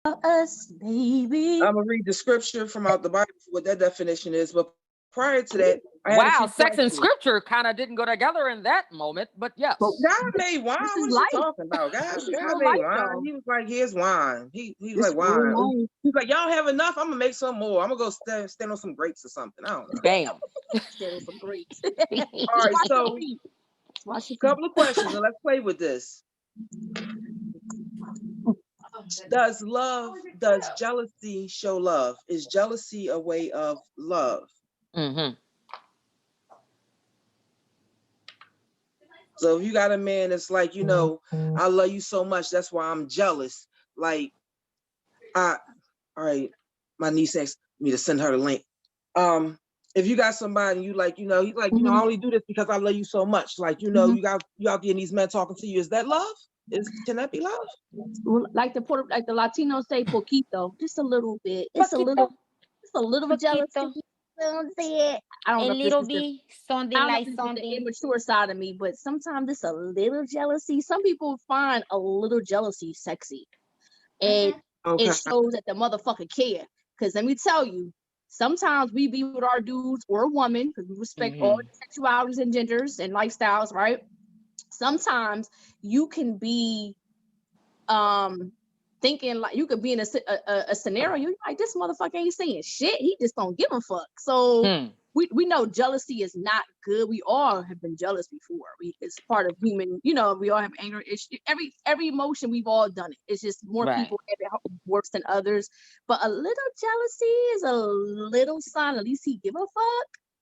us, baby. I'm gonna read the scripture from out the Bible for what that definition is. But prior to that, I had a Wow, few sex and questions. scripture kind of didn't go together in that moment, but yes. But God made wine. this What is is you life. talking about? This is God real made life, wine. though. He was like, here's wine. He was This like, real wine. life. He's like, y'all have enough. I'm gonna make some more. I'm gonna go stand on some grapes or something. I don't know. Bam. Stand on some grapes. All right, so a couple of questions, and let's play with this. Does jealousy show love? Is jealousy a way of love? Mm-hmm. So if you got a man that's like, you know, I love you so much, that's why I'm jealous. Like, all right, my niece asked me to send her the link. If you got somebody you like, you know, he's like, you know, I only do this because I love you so much. Like, you know, you out there and these men talking to you. Is that love? Can that be love? Well, like the Latinos say, poquito, just a little bit. It's a little jealousy. You know what I'm saying? I don't know if this is the immature side of me, but sometimes it's a little jealousy. Some people find a little jealousy sexy, and it shows that the motherfucker care. Because let me tell you, sometimes we be with our dudes or a woman, because we respect all sexualities and genders and lifestyles, right? Sometimes you can be thinking like you could be in a scenario, you're like, this motherfucker ain't saying shit, he just don't give a fuck. So we know jealousy is not good. We all have been jealous before. It's part of human, you know, we all have anger. Every emotion, we've all done it. It's just more people have it worse than others. But a little jealousy is a little sign, at least he give a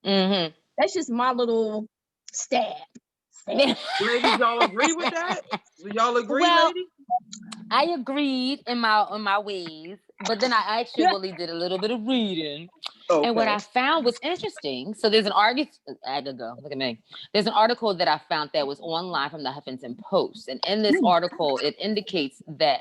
fuck. That's just my little stab. Ladies, y'all agree with that? Do y'all agree, ladies? I agreed in my ways, but then I actually did a little bit of reading. Okay. And what I found was interesting. So there's an article. I had to go. Look at me. There's an article that I found that was online from the Huffington Post, and in this article, it indicates that,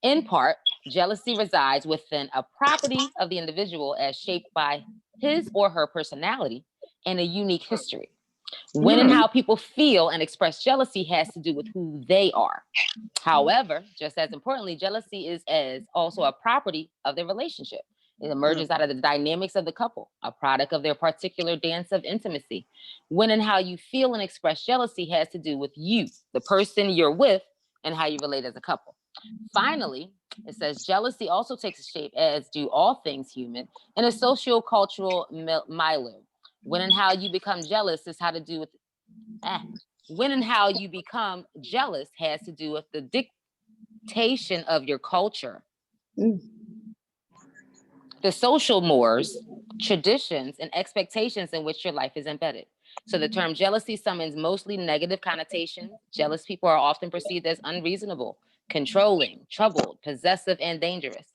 in part, jealousy resides within a property of the individual as shaped by his or her personality and a unique history. When and how people feel and express jealousy has to do with who they are. However, just as importantly, jealousy is as also a property of the relationship. It emerges out of the dynamics of the couple, a product of their particular dance of intimacy. When and how you feel and express jealousy has to do with you, the person you're with, and how you relate as a couple. Finally, it says jealousy also takes shape, as do all things human, in a socio-cultural milieu. When and how you become jealous is how to do with when and how you become jealous has to do with the dictation of your culture, the social mores, traditions, and expectations in which your life is embedded. So the term jealousy summons mostly negative connotations. Jealous people are often perceived as unreasonable, controlling, troubled, possessive, and dangerous.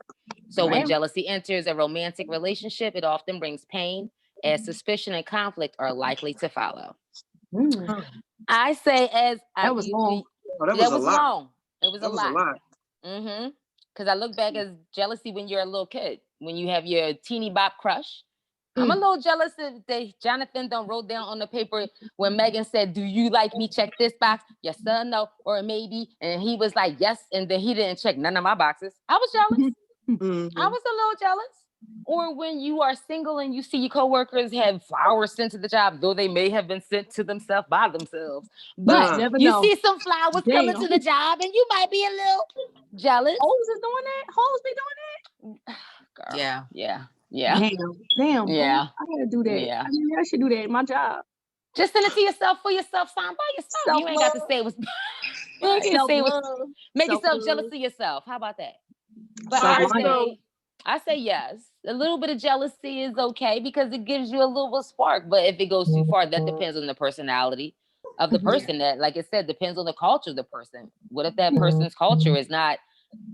So when jealousy enters a romantic relationship, it often brings pain, as suspicion and conflict are likely to follow. I say that was long. That was long. It was a lot. Because I look back as jealousy when you're a little kid, when you have your teeny bop crush. I'm a little jealous that Jonathan done wrote down on the paper when Megan said, "Do you like me? Check this box. Yes, sir, no, or maybe." And he was like, "Yes," and then he didn't check none of my boxes. I was jealous. I was a little jealous. Or when you are single and you see your coworkers have flowers sent to the job, though they may have been sent to themselves by themselves. But you see some flowers coming to the job and you might be a little jealous. Hoes is doing that? Hoes be doing that? Girl. Yeah. Damn. Yeah. I gotta do that. Yeah. I mean, I should do that in my job. Just send it to yourself for yourself, sign by yourself. Self-love. You ain't got to say it was make yourself jealous of yourself. How about that? But I say yes. A little bit of jealousy is okay because it gives you a little spark. But if it goes too far, that depends on the personality of the person. That, like I said, depends on the culture of the person. What if that person's culture is not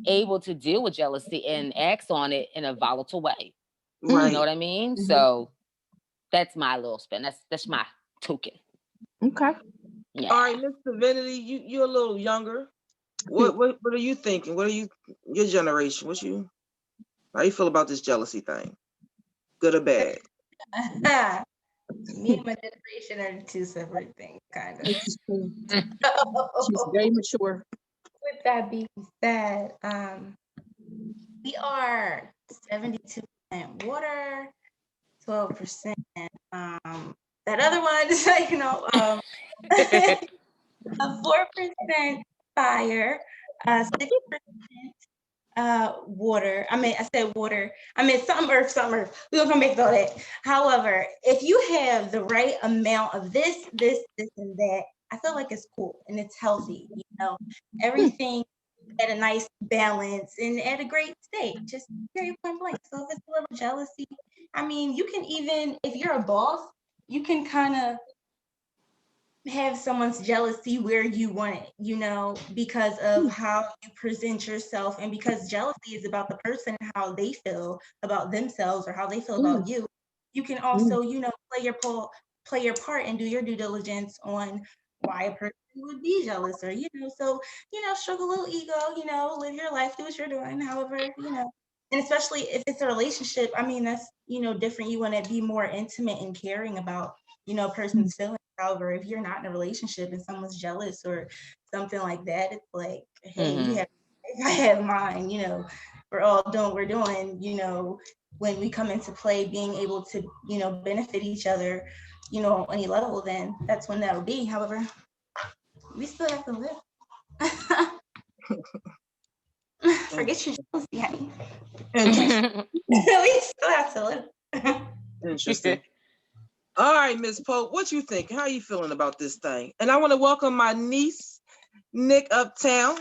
able to deal with jealousy and acts on it in a volatile way? Right. You know what I mean? So that's my little spin. That's my token. Okay. Yeah. All right, Miss Divinity, you're a little younger. What are you thinking? What are your generation? How you feel about this jealousy thing? Good or bad? Me and my generation are two separate things, kind of. She's very mature. With that being said, We are 72% water, 12%. That other one is a 4% fire, 6% water. I said water. Some earth. We're gonna come back to all that. However, if you have the right amount of this, and that, I feel like it's cool and it's healthy. Everything at a nice balance and at a great state. Just very point blank. So if it's a little jealousy, you can even, if you're a boss, you can kind of have someone's jealousy where you want it, because of how you present yourself, and because jealousy is about the person and how they feel about themselves or how they feel about you. You can also, play your part and do your due diligence on why a person would be jealous, or so stroke a little ego, live your life, do what you're doing, however, and especially if it's a relationship, that's different. You want to be more intimate and caring about a person's feelings. However, if you're not in a relationship and someone's jealous or something like that, it's like, hey, you have, I have mine, we're all doing what we're doing, when we come into play, being able to, benefit each other, on any level, then that's when that'll be. However, we still have to live. Forget your jealousy, honey. We still have to live. Interesting. All right, Ms. Pope, what you think? How are you feeling about this thing? And I want to welcome my niece, Nick Uptown.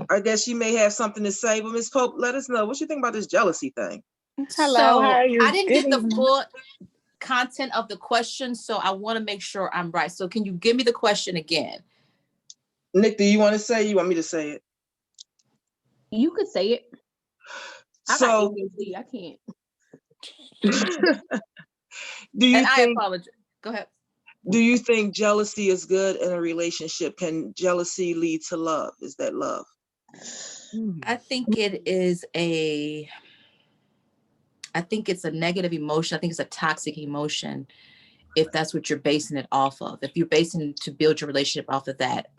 I guess she may have something to say, but Ms. Pope, let us know what you think about this jealousy thing. Hello, how are you? I didn't get the full content of the question, so I want to make sure I'm right. So can you give me the question again? Nick, do you want to say it? You want me to say it? You could say it. So I can't. Do you think, I apologize. Go ahead. Do you think jealousy is good in a relationship? Can jealousy lead to love? Is that love? I think it is I think it's a negative emotion. I think it's a toxic emotion if that's what you're basing it off of. If you're basing to build your relationship off of that,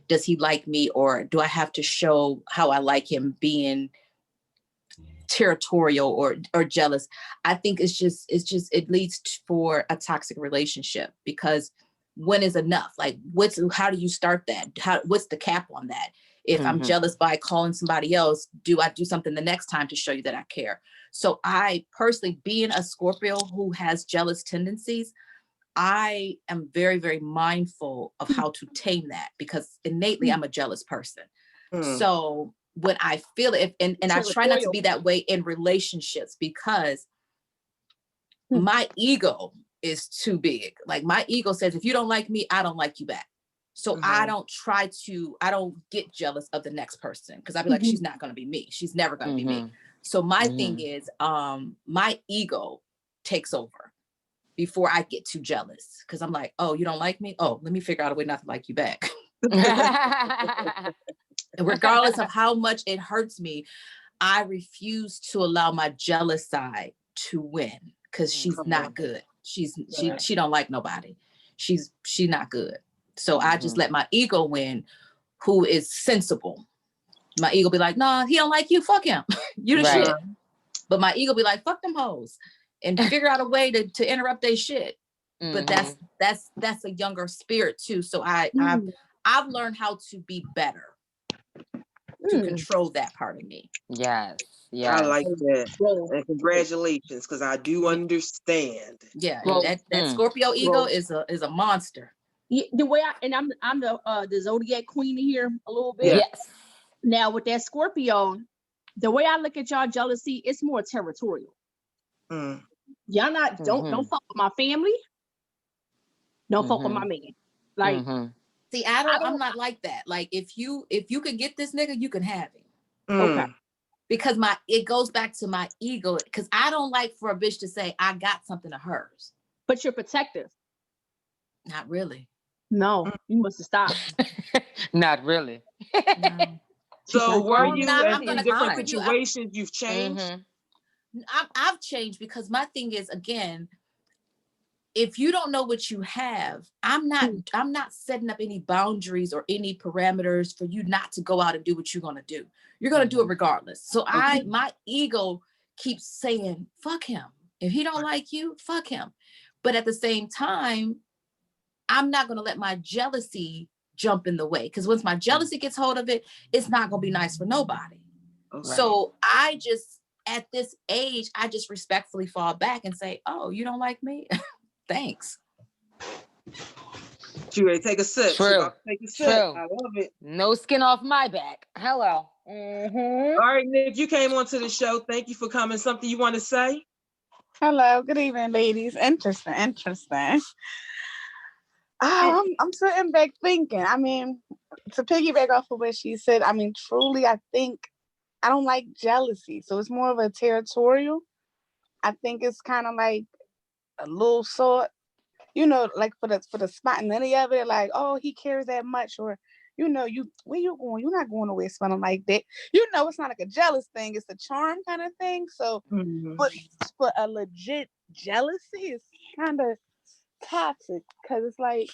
does he like me, or do I have to show how I like him, being territorial or jealous? I think it leads for a toxic relationship, because when is enough? Like, how do you start that? What's the cap on that? If I'm jealous by calling somebody else, do I do something the next time to show you that I care? So I personally, being a Scorpio who has jealous tendencies, I am very, very mindful of how to tame that, because innately I'm a jealous person. So when I feel it, and I try not to be that way in relationships, because my ego is too big. Like, my ego says, if you don't like me, I don't like you back. So I don't get jealous of the next person, because I'd be like, she's not going to be me. She's never going to be me. So my thing is, my ego takes over before I get too jealous, because I'm like, oh, you don't like me? Oh, let me figure out a way not to like you back. Regardless of how much it hurts me, I refuse to allow my jealous side to win, because she's not good. She don't like nobody. She's not good. So I just let my ego win, who is sensible. My ego be like, nah, he don't like you, fuck him. You the shit. But my ego be like, fuck them hoes, and figure out a way to interrupt their shit. But that's a younger spirit too. So I've learned how to be better to control that part of me. Yes. I like that. And congratulations, because I do understand. Yeah, that Scorpio ego is a monster. Yeah, the way I'm the zodiac queen here a little bit. Yes. Now with that Scorpio, the way I look at y'all jealousy, it's more territorial. Y'all not don't fuck with my family. Don't fuck with my man. Like, see, I'm not like that. Like, if you could get this nigga, you can have him. Okay. Because it goes back to my ego, because I don't like for a bitch to say I got something of hers. But you're protective. Not really. No, you must have stopped. Not really. No. So were you in different situations? You've changed? I've changed, because my thing is, again, if you don't know what you have, I'm not setting up any boundaries or any parameters for you not to go out and do what you're going to do. You're going to do it regardless. So my ego keeps saying, fuck him. If he don't like you, fuck him. But at the same time, I'm not going to let my jealousy jump in the way. Because once my jealousy gets hold of it, it's not going to be nice for nobody. Okay. So I just, at this age, I just respectfully fall back and say, oh, you don't like me? Thanks. She ready to take a sip. True. Take a sip. True. I love it. No skin off my back. Hello. All right, Nick, you came onto the show. Thank you for coming. Something you want to say? Hello. Good evening, ladies. Interesting. I'm sitting back thinking. I mean, to piggyback off of what she said, I mean, truly, I think I don't like jealousy. So it's more of a territorial. I think it's kind of like a little sort, you know, like for the spontaneity of it, like, oh, he cares that much, or you know, where you going? You're not going away smelling like that. You know, it's not like a jealous thing, it's a charm kind of thing. So but for a legit jealousy, it's kind of toxic, because it's like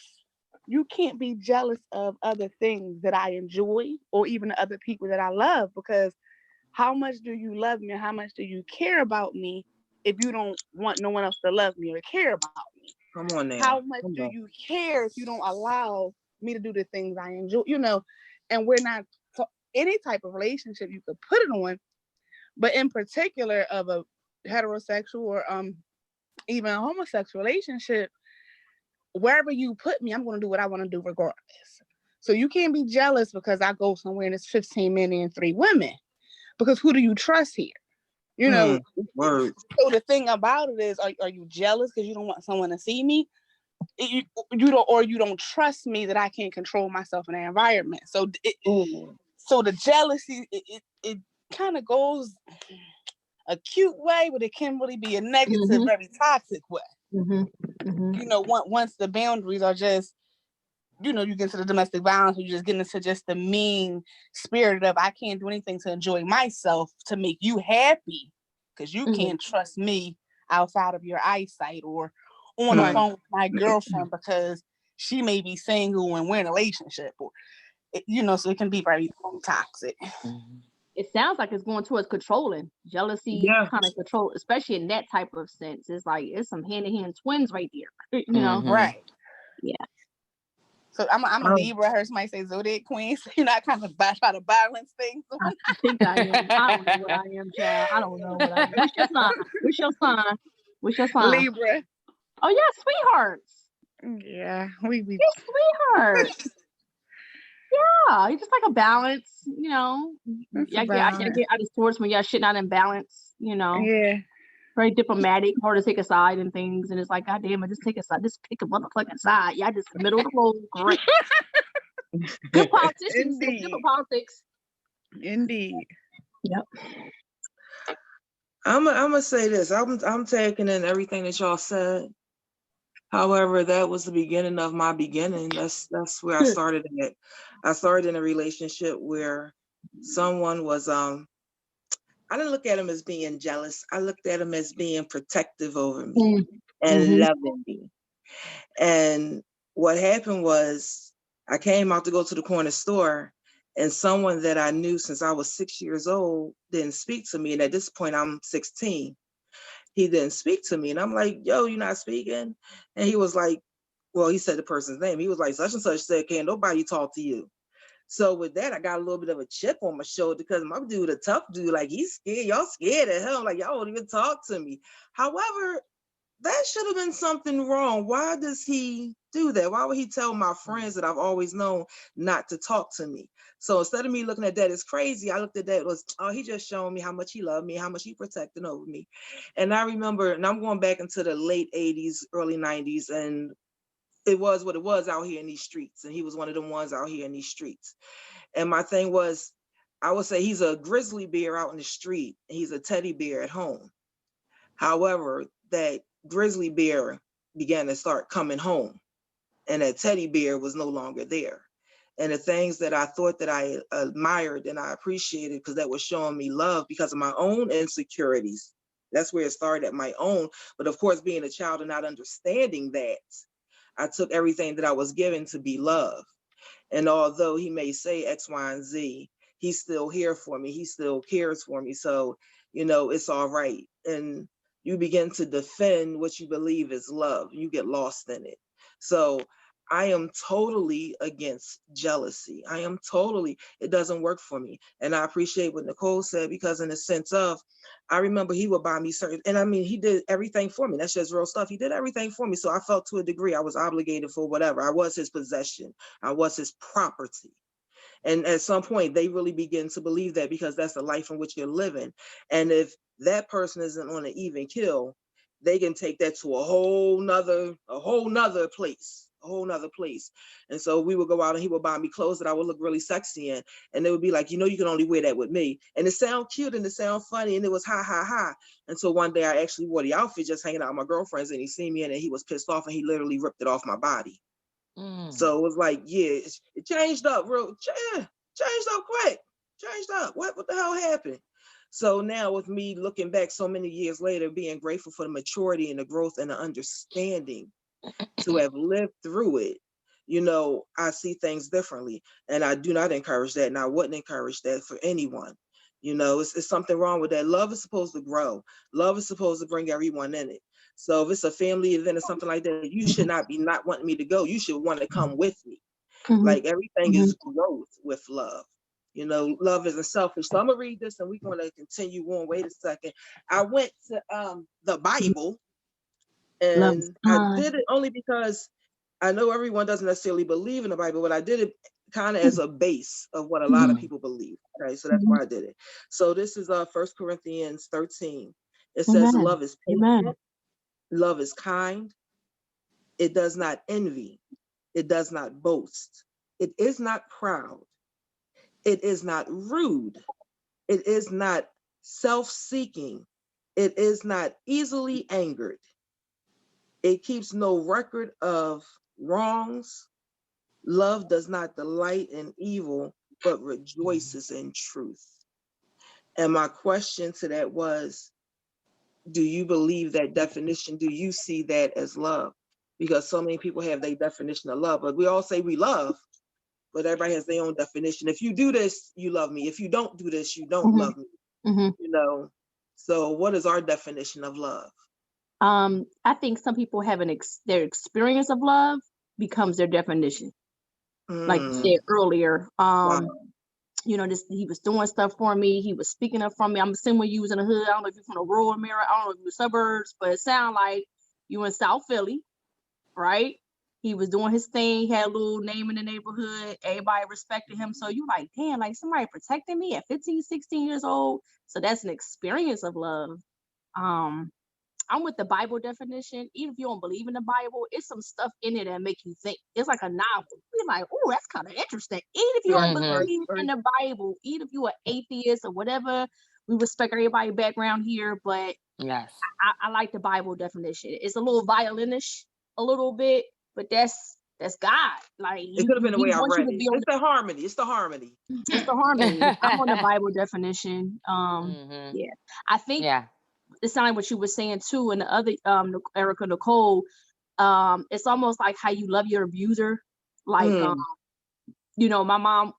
you can't be jealous of other things that I enjoy or even other people that I love, because how much do you love me, or how much do you care about me if you don't want no one else to love me or care about me? Come on now. How much do you care if you don't allow me to do the things I enjoy? You know, and we're not, so any type of relationship you could put it on, but in particular of a heterosexual or even a homosexual relationship, wherever you put me, I'm going to do what I want to do regardless. So you can't be jealous because I go somewhere and it's 15 men and 3 women, because who do you trust here? You know, so the thing about it is, are you jealous because you don't want someone to see me? You don't, or you don't trust me that I can't control myself in that environment. So so the jealousy, it kind of goes a cute way, but it can really be a negative, very toxic way. You know, once the boundaries are just, you know, you get into the domestic violence, you just get into just the mean spirit of, I can't do anything to enjoy myself to make you happy because you can't trust me outside of your eyesight, or on the phone with my girlfriend because she may be single and we're in a relationship, or you know, so it can be very toxic. It sounds like it's going towards controlling, jealousy, kind of control, especially in that type of sense. It's like it's some hand-in-hand twins right there, you know? Right. Yeah. So I'm a Libra. I heard somebody say zodiac queen. So you know, I kind of try to balance things. I think I am. I don't know what I am, child. I don't know what I am. What's your sign? What's your sign? What's your sign? Libra. Oh yeah, sweethearts. Yeah, we be sweethearts. Yeah, it's just like a balance, you know. I get out of sorts when y'all shit not in balance, you know. Yeah. Very diplomatic, hard to take a side and things, and it's like, God damn it, just take a side, just pick a motherfucking side. Y'all just the middle of the road, great. Good politicians, good politics. Indeed. Yep. I'm gonna say this. I'm taking in everything that y'all said. However, that was the beginning of my beginning. That's where I started at. I started in a relationship where someone was I didn't look at him as being jealous. I looked at him as being protective over me and loving me. And what happened was I came out to go to the corner store, and someone that I knew since I was 6 years old didn't speak to me. And at this point, I'm 16. He didn't speak to me. And I'm like, yo, you're not speaking? And he was like, well, he said the person's name. He was like, such and such said, can't nobody talk to you. So with that, I got a little bit of a chip on my shoulder because my dude, a tough dude, like he's scared. Y'all scared of him. Like y'all won't even talk to me. However, that should have been something wrong. Why does he do that? Why would he tell my friends that I've always known not to talk to me? So instead of me looking at that as crazy, I looked at that as, oh, he just showing me how much he loved me, how much he protected over me. And I remember, and I'm going back into the late 80s, early 90s, and it was what it was out here in these streets. And he was one of the ones out here in these streets. And my thing was, I would say he's a grizzly bear out in the street. He's a teddy bear at home. However, that grizzly bear began to start coming home, and that teddy bear was no longer there. And the things that I thought that I admired and I appreciated because that was showing me love because of my own insecurities That's where it started at my own. But of course, being a child and not understanding that, I took everything that I was given to be love. And although he may say X, Y, and Z, he's still here for me. He still cares for me. So, it's all right. And you begin to defend what you believe is love. You get lost in it. So I am totally against jealousy. It doesn't work for me. And I appreciate what Nicole said, because in the sense of, I remember he would buy me certain, and I mean, he did everything for me. That's just real stuff. He did everything for me. So I felt to a degree I was obligated for whatever. I was his possession. I was his property. And at some point, they really begin to believe that, because that's the life in which you're living. And if that person isn't on an even kill, they can take that to a whole nother place. And so we would go out and he would buy me clothes that I would look really sexy in. And they would be like, you can only wear that with me. And it sound cute and it sound funny. And it was ha, ha, ha. And so one day I actually wore the outfit just hanging out with my girlfriends, and he seen me in it. He was pissed off and he literally ripped it off my body. So it was like, yeah, it changed up changed up quick. Changed up. What the hell happened? So now with me looking back so many years later, being grateful for the maturity and the growth and the understanding to have lived through it, I see things differently. And I do not encourage that. And I wouldn't encourage that for anyone. It's something wrong with that. Love is supposed to grow. Love is supposed to bring everyone in it. So if it's a family event or something like that, you should not be not wanting me to go. You should want to come with me. Like everything is growth with love. Love isn't selfish. So I'm gonna read this and we're gonna continue on. Wait a second. I went to the Bible, and I did it only because I know everyone doesn't necessarily believe in the Bible, but I did it kind of as a base of what a lot of people believe. Okay, so that's why I did it. So this is 1 Corinthians 13. It says, love is patient, love is kind, it does not envy, it does not boast, it is not proud, it is not rude, it is not self-seeking, it is not easily angered, it keeps no record of wrongs. Love does not delight in evil, but rejoices in truth. And my question to that was, do you believe that definition? Do you see that as love? Because so many people have their definition of love, but we all say we love, but everybody has their own definition. If you do this, you love me. If you don't do this, you don't love me. So what is our definition of love? I think some people have their experience of love becomes their definition. Like you said earlier, Wow. he was doing stuff for me. He was speaking up for me. I'm assuming when you was in the hood. I don't know if you're from the rural America. I don't know if you're the suburbs, but it sounded like you in South Philly, right? He was doing his thing, had a little name in the neighborhood. Everybody respected him. So you like, damn, like somebody protecting me at 15, 16 years old. So that's an experience of love. I'm with the Bible definition. Even if you don't believe in the Bible, it's some stuff in it that make you think. It's like a novel. You're like, oh, that's kind of interesting. Even if you don't believe in the Bible, even if you're an atheist or whatever, we respect everybody's background here. But yes, I like the Bible definition. It's a little violinish, a little bit, but that's God. Like it could have been the way I read it. It's the harmony. It's the harmony. It's the harmony. I'm on the Bible definition. Yeah, I think. Yeah. It sounded like what you were saying too, and the other Erica Nicole, it's almost like how you love your abuser. Like my mom,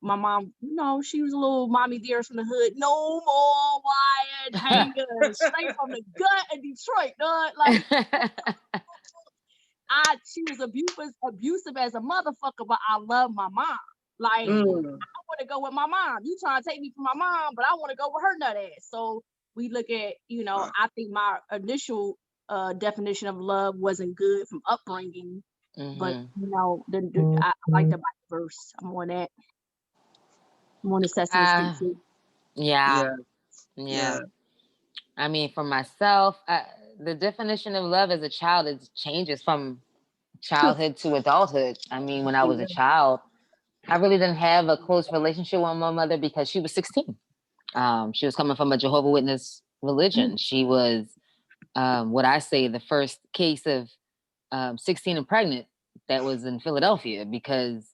she was a little mommy dearest from the hood. No more wired hangers, straight from the gut in Detroit, dog. Like she was abusive as a motherfucker, but I love my mom. Like I want to go with my mom. You trying to take me from my mom, but I want to go with her nut ass. So we look at, I think my initial definition of love wasn't good from upbringing, but I like the Bible verse. I'm on that. I'm on the Sesame Street too. Yeah. I mean, for myself, the definition of love as a child changes from childhood to adulthood. I mean, when I was a child, I really didn't have a close relationship with my mother because she was 16. She was coming from a Jehovah's Witness religion. She was what I say the first case of 16 and pregnant that was in Philadelphia, because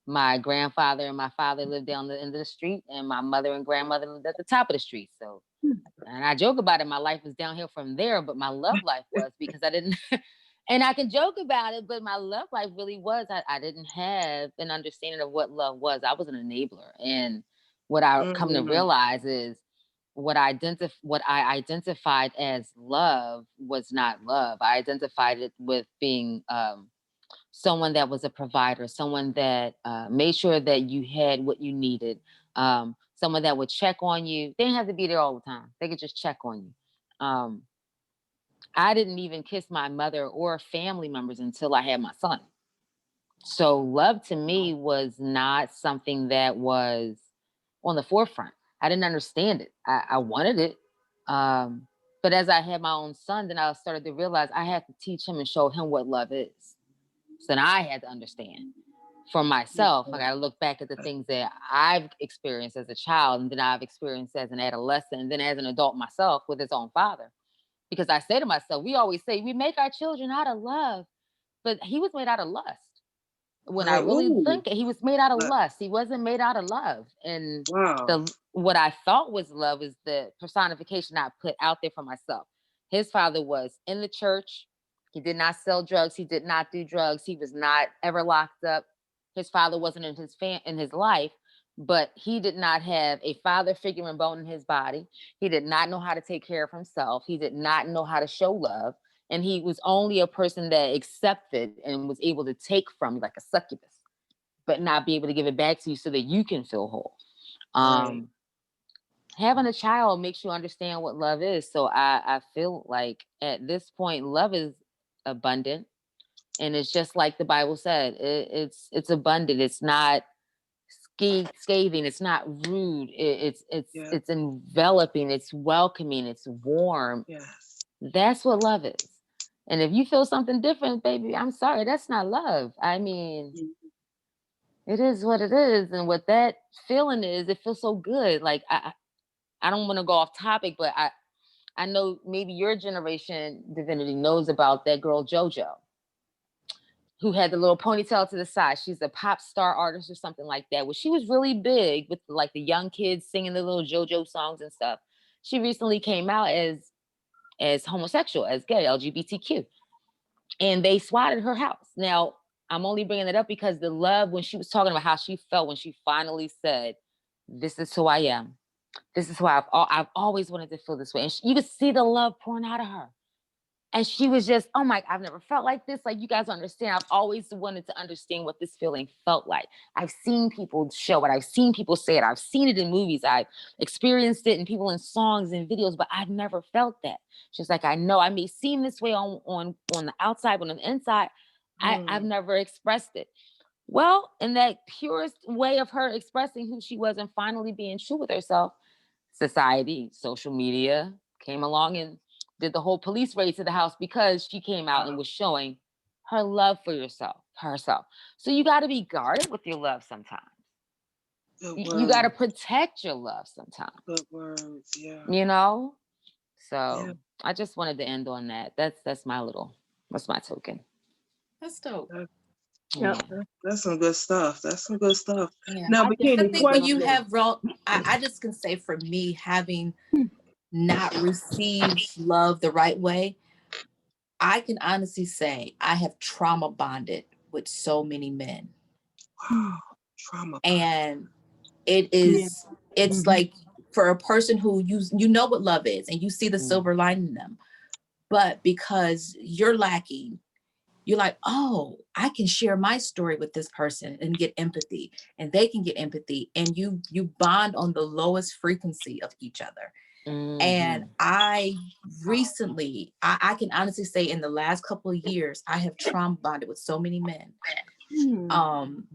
my grandfather and my father lived down the end of the street, and my mother and grandmother lived at the top of the street. So, and I joke about it, my life was downhill from there, but my love life was, because I didn't, and I can joke about it, but my love life really was, I didn't have an understanding of what love was. I was an enabler. And what I come to realize is what I identified as love was not love. I identified it with being, someone that was a provider, someone that made sure that you had what you needed, someone that would check on you. They didn't have to be there all the time. They could just check on you. I didn't even kiss my mother or family members until I had my son. So love to me was not something that was on the forefront. I didn't understand it. I wanted it. But as I had my own son, then I started to realize I had to teach him and show him what love is. So then I had to understand for myself. I got to look back at the things that I've experienced as a child, and then I've experienced as an adolescent, and then as an adult myself with his own father. Because I say to myself, we always say we make our children out of love, but he was made out of lust. When I really think it, he was made out of lust. He wasn't made out of love. And what I thought was love is the personification I put out there for myself. His father was in the church. He did not sell drugs. He did not do drugs. He was not ever locked up. His father wasn't in his life, but he did not have a father figure and bone in his body. He did not know how to take care of himself. He did not know how to show love. And he was only a person that accepted and was able to take from you like a succubus, but not be able to give it back to you so that you can feel whole. Having a child makes you understand what love is. So I feel like at this point, love is abundant. And it's just like the Bible said, it's abundant. It's not scathing. It's not rude. It's enveloping. It's welcoming. It's warm. Yes. That's what love is. And if you feel something different, baby, I'm sorry, that's not love. I mean, it is what it is. And what that feeling is, it feels so good. Like, I don't want to go off topic, but I know maybe your generation, Divinity, knows about that girl, JoJo, who had the little ponytail to the side. She's a pop star artist or something like that. Well, she was really big with like the young kids singing the little JoJo songs and stuff. She recently came out as homosexual, as gay, LGBTQ. And they swatted her house. Now, I'm only bringing it up because the love, when she was talking about how she felt when she finally said, this is who I am. This is who I've always wanted to feel this way. And you could see the love pouring out of her. And she was just, oh my, I've never felt like this. Like, you guys understand. I've always wanted to understand what this feeling felt like. I've seen people show it. I've seen people say it. I've seen it in movies. I've experienced it in people in songs and videos, but I've never felt that. She's like, I know I may seem this way on the outside, but on the inside, I've never expressed it. Well, in that purest way of her expressing who she was and finally being true with herself, society, social media came along and did the whole police raid to the house because she came out and was showing her love for herself. So you got to be guarded with your love sometimes. You got to protect your love sometimes. Good words, yeah. You know? So I just wanted to end on that. That's my token. That's dope. Yeah. That's some good stuff. Yeah. Now, I think when you have I just can say for me, having not received love the right way, I can honestly say I have trauma bonded with so many men. Wow, trauma. And it's like for a person who you know what love is and you see the silver lining in them, but because you're lacking, you're like, oh, I can share my story with this person and get empathy, and they can get empathy, and you bond on the lowest frequency of each other. And I recently, I can honestly say in the last couple of years, I have trauma bonded with so many men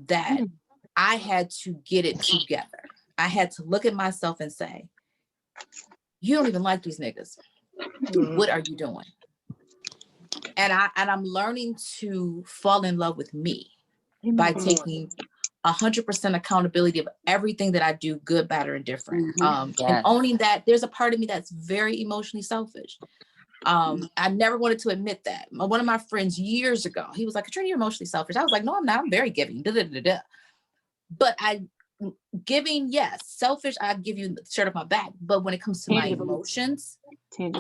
that I had to get it together. I had to look at myself and say, you don't even like these niggas. What are you doing? And I'm learning to fall in love with me by taking 100% accountability of everything that I do, good, bad, or indifferent. And owning that there's a part of me that's very emotionally selfish. I never wanted to admit that. One of my friends years ago, he was like, Katrina, you're emotionally selfish. I was like, no, I'm not. I'm very giving. but yes, selfish, I give you the shirt off my back. But when it comes to my emotions,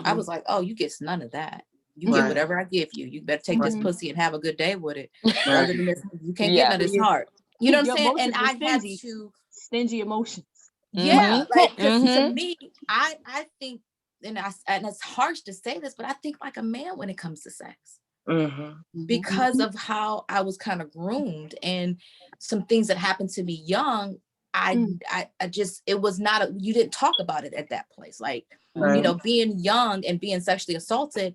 I was like, oh, you get none of that. You get whatever I give you. You better take this pussy and have a good day with it. Other than this, you can't get none of this heart. You know what I'm saying? And I had to stingy emotions. Yeah, like because to me, I think, and it's harsh to say this, but I think like a man when it comes to sex. Because of how I was kind of groomed and some things that happened to me young, I just, it was not, you didn't talk about it at that place. Like, you know, being young and being sexually assaulted,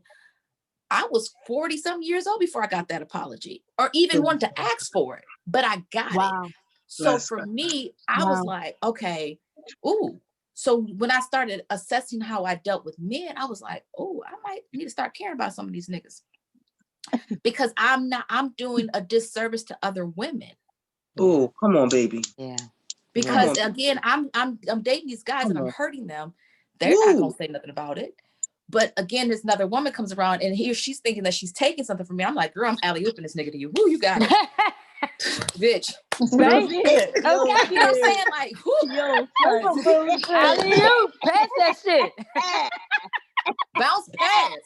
I was 40 some years old before I got that apology or even wanted to ask for it, but I got it. So for me, I was like, okay, ooh. So when I started assessing how I dealt with men, I was like, oh, I might need to start caring about some of these niggas. Because I'm doing a disservice to other women. Oh, come on, baby. Yeah. Because again, I'm dating these guys and I'm hurting them. They're not gonna say nothing about it. But again, this another woman comes around and she's thinking that she's taking something from me. I'm like, girl, I'm alley-ooping this nigga to you. Woo, you got it. Bitch. Right? Okay. You know what I'm saying? Like, alley-oop, pass that shit. Bounce pass.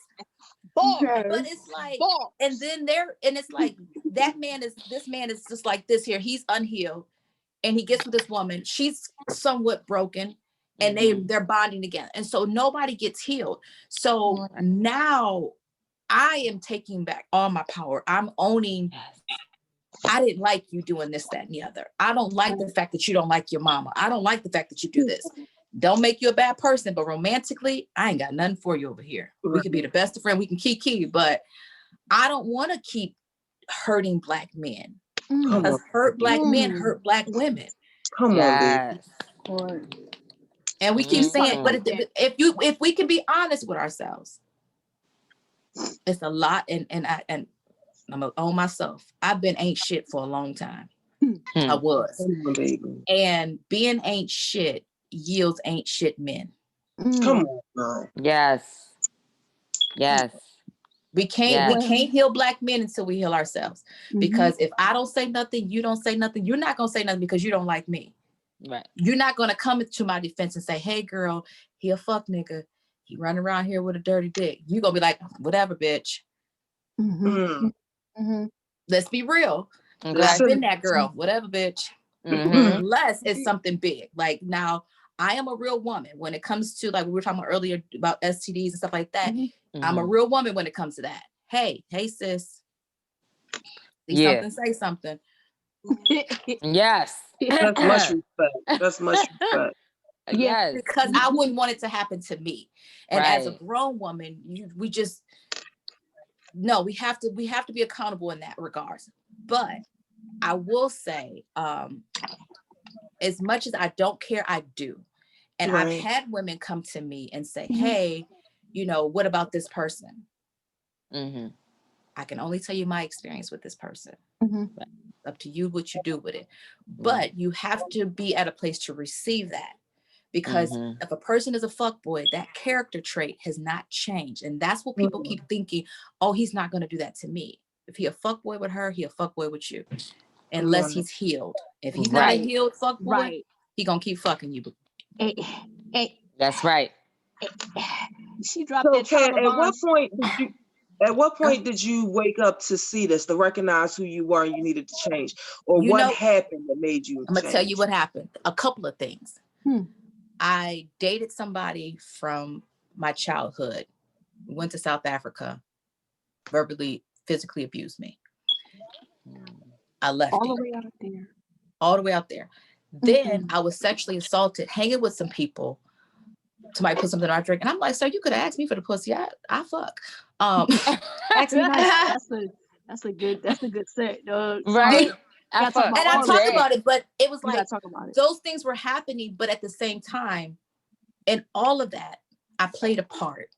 But it's like, and then it's like this man is just like this here. He's unhealed and he gets with this woman. She's somewhat broken and they're bonding again. And so nobody gets healed. So now I am taking back all my power. I'm owning, I didn't like you doing this, that, and the other. I don't like the fact that you don't like your mama. I don't like the fact that you do this. Don't make you a bad person, but romantically, I ain't got nothing for you over here. We can be the best of friends. We can kiki, but I don't want to keep hurting Black men. Because hurt Black men hurt Black women. Come on, baby. And we keep saying, but if we can be honest with ourselves, it's a lot. And I'm gonna own myself. I've been ain't shit for a long time. I was. And being ain't shit yields ain't shit men. Come on, girl. Yes. We can't heal Black men until we heal ourselves. Because if I don't say nothing, you don't say nothing, you're not gonna say nothing because you don't like me. Right. You're not gonna come to my defense and say, hey girl, he a fuck nigga. He running around here with a dirty dick. You're gonna be like, whatever, bitch. Let's be real. Okay. I've been that girl, whatever, bitch. Unless it's something big. Like now, I am a real woman when it comes to, like we were talking about earlier about STDs and stuff like that. I'm a real woman when it comes to that. Hey sis. See something, say something. Yes. That's much respect. That's much respect. Yes. Because I wouldn't want it to happen to me. And as a grown woman, we have to be accountable in that regards. But I will say, as much as I don't care, I do. And I've had women come to me and say, hey, you know, what about this person? I can only tell you my experience with this person. Up to you what you do with it. But you have to be at a place to receive that. Because if a person is a fuckboy, that character trait has not changed. And that's what people keep thinking, oh, he's not going to do that to me. If he a fuckboy with her, he a fuckboy with you. Unless he's healed. If he's not a healed fuckboy, he going to keep fucking you. That's right. She dropped that trauma bomb. At what point did you wake up to see this, to recognize who you were and you needed to change? Or what happened that made you I'm going to tell you what happened. A couple of things. I dated somebody from my childhood, went to South Africa, verbally, physically abused me. I left all the way out there. All the way out there. Then I was sexually assaulted, hanging with some people. Somebody put something on our drink, and I'm like, "Sir, you could have asked me for the pussy. I fuck." That's a good set, dog. Right. I talked about it, but it was like those things were happening, but at the same time, in all of that, I played a part.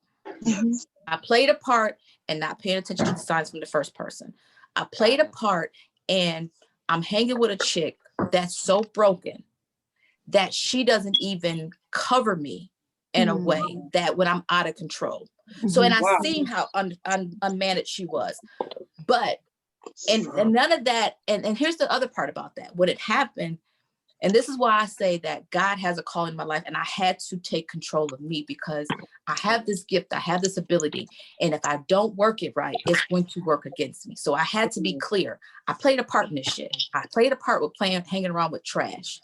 I played a part and not paying attention to the signs from the first person. I played a part and I'm hanging with a chick that's so broken that she doesn't even cover me in a way that when I'm out of control. So, and I seen how unmanaged she was, but, and none of that. And here's the other part about that. When it happened, And this is why I say that God has a call in my life, and I had to take control of me because I have this gift, I have this ability, and if I don't work it right, it's going to work against me. So I had to be clear. I played a part in this shit. I played a part with hanging around with trash.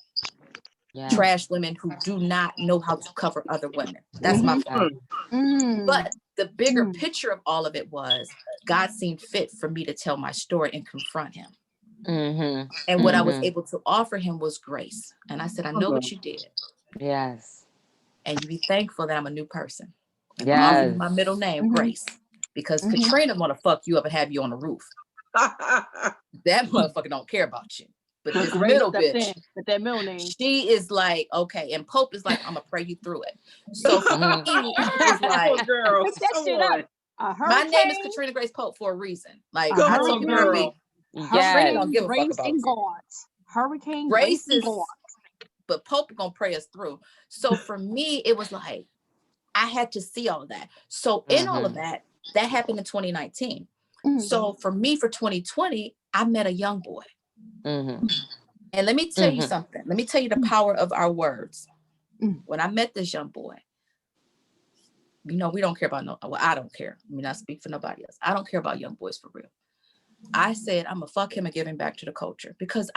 Yeah. Trash women who do not know how to cover other women. That's my fault. But the bigger picture of all of it was God seemed fit for me to tell my story and confront him. And what I was able to offer him was grace. And I said, I know what you did. Yes. And you be thankful that I'm a new person. Yes. I'm my middle name, Grace. Because Katrina want to fuck you up and have you on the roof. That motherfucker don't care about you. But this middle bitch, that middle name. She is like, okay. And Pope is like, I'm going to pray you through it. So for me, it was like, girl, my name is Katrina Grace Pope for a reason. Like, I told you, girl. Hurricane, don't give a fuck about and guards. Hurricane, Grace and is, guards. but Pope gonna pray us through. So for me, it was like, I had to see all of that. So in all of that happened in 2019. So for me, for 2020, I met a young boy. And let me tell you something. Let me tell you the power of our words. When I met this young boy, you know, we don't care about I don't care. I mean, I speak for nobody else. I don't care about young boys for real. I said, I'm gonna fuck him and give him back to the culture because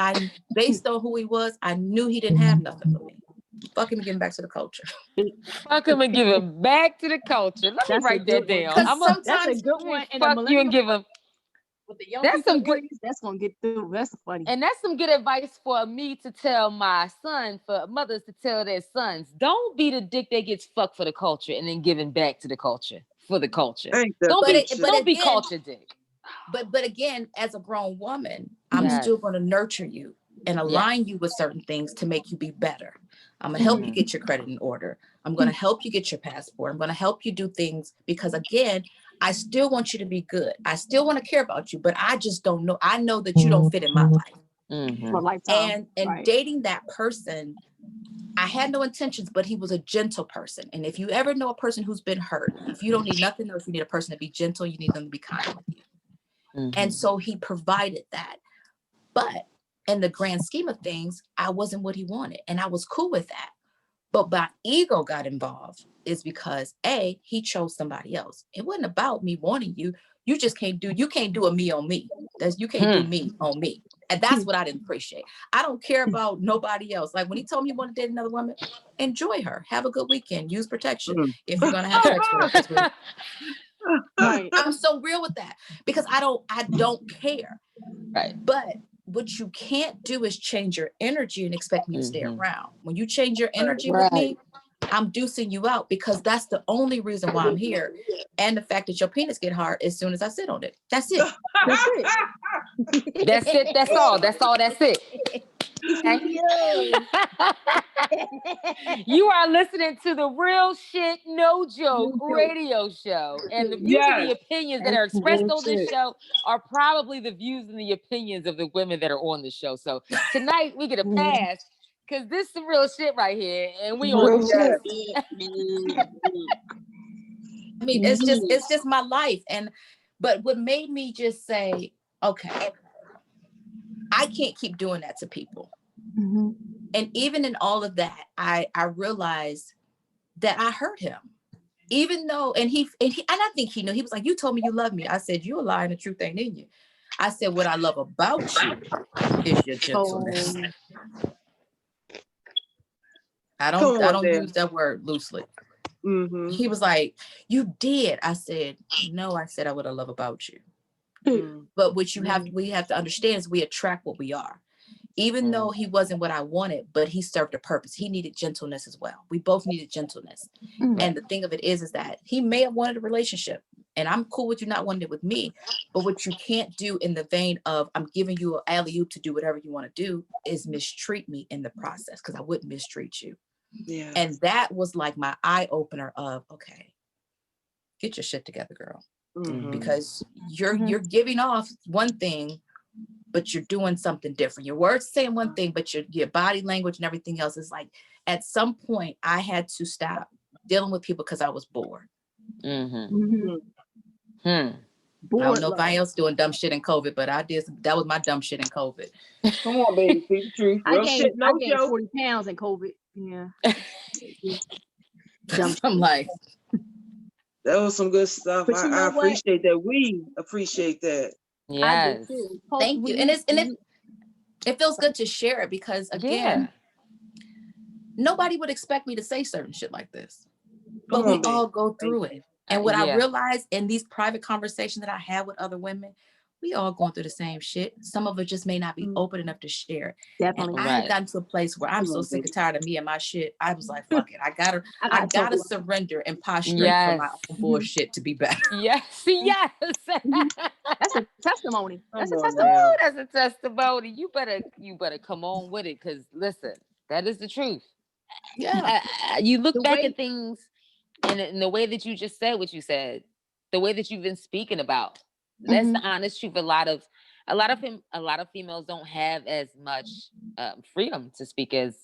based on who he was, I knew he didn't have nothing for me. Fuck him and give him back to the culture. Fuck him and give him back to the culture. Let me write that down. That's a good one. And fuck you and give him. That's some good. That's gonna get through. That's funny. And that's some good advice for me to tell my son, for mothers to tell their sons. Don't be the dick that gets fucked for the culture and then giving back to the culture for the culture. Don't be culture dick. But again, as a grown woman, I'm still going to nurture you and align you with certain things to make you be better. I'm going to help you get your credit in order. I'm going to help you get your passport. I'm going to help you do things because, again, I still want you to be good. I still want to care about you, but I just don't know. I know that you don't fit in my life. And dating that person, I had no intentions, but he was a gentle person. And if you ever know a person who's been hurt, if you don't need nothing else, you need a person to be gentle, you need them to be kind with you. And so he provided that. But in the grand scheme of things, I wasn't what he wanted. And I was cool with that. But my ego got involved is because he chose somebody else. It wasn't about me wanting you. You can't do a me on me. You can't do me on me. And that's what I didn't appreciate. I don't care about nobody else. Like when he told me he wanted to date another woman, enjoy her. Have a good weekend. Use protection. If you're going to have sex with her. I'm so real with that because I don't care. Right. But what you can't do is change your energy and expect me to stay around. When you change your energy with me, I'm deucing you out because that's the only reason why I'm here. And the fact that your penis get hard as soon as I sit on it. That's it. That's it. That's it. That's all. That's all. That's it. You are listening to the Real Shit No Joke radio show, and the views and the opinions that are expressed on this show are probably the views and the opinions of the women that are on the show. So tonight we get a pass because this is some real shit right here, and we on shit. I mean, it's just my life, but what made me just say, okay, I can't keep doing that to people. And even in all of that, I realized that I hurt him, even though, and I think he knew. He was like, "You told me you love me." I said, "You a lie, and the truth ain't in you." I said, "What I love about you is your gentleness." I don't use that word loosely. He was like, "You did." I said, "No." I said, "I what I love about you." But what we have to understand is we attract what we are. Even though he wasn't what I wanted, but he served a purpose. He needed gentleness as well. We both needed gentleness. And the thing of it is that he may have wanted a relationship, and I'm cool with you not wanting it with me. But what you can't do in the vein of I'm giving you an alley-oop to do whatever you want to do is mistreat me in the process, because I wouldn't mistreat you. Yeah. And that was like my eye opener of, okay, get your shit together, girl. Because you're giving off one thing, but you're doing something different. Your words saying one thing, but your body language and everything else is like, at some point I had to stop dealing with people because I was bored. I don't know if I else doing dumb shit in COVID, but I did. That was my dumb shit in COVID. Come on, baby. Speak the truth. Real shit, no I gained joke. 40 pounds in COVID. Yeah. I'm like, that was some good stuff. I appreciate that. We appreciate that. Yes. Thank you. And it feels good to share it because again, nobody would expect me to say certain shit like this. But we all go through it. And what I realized in these private conversations that I have with other women, we all going through the same shit. Some of it just may not be open enough to share. Definitely. And I had gotten to a place where I'm so sick and tired of me and my shit. I was like, fuck it. I gotta surrender and prostrate for my own bullshit to be better. Yes. That's a testimony. That's a testimony. That's a testimony. You better come on with it, because listen, that is the truth. Yeah. You look back at things in the way that you just said what you said, the way that you've been speaking about. That's the honest truth. A lot of females don't have as much freedom to speak as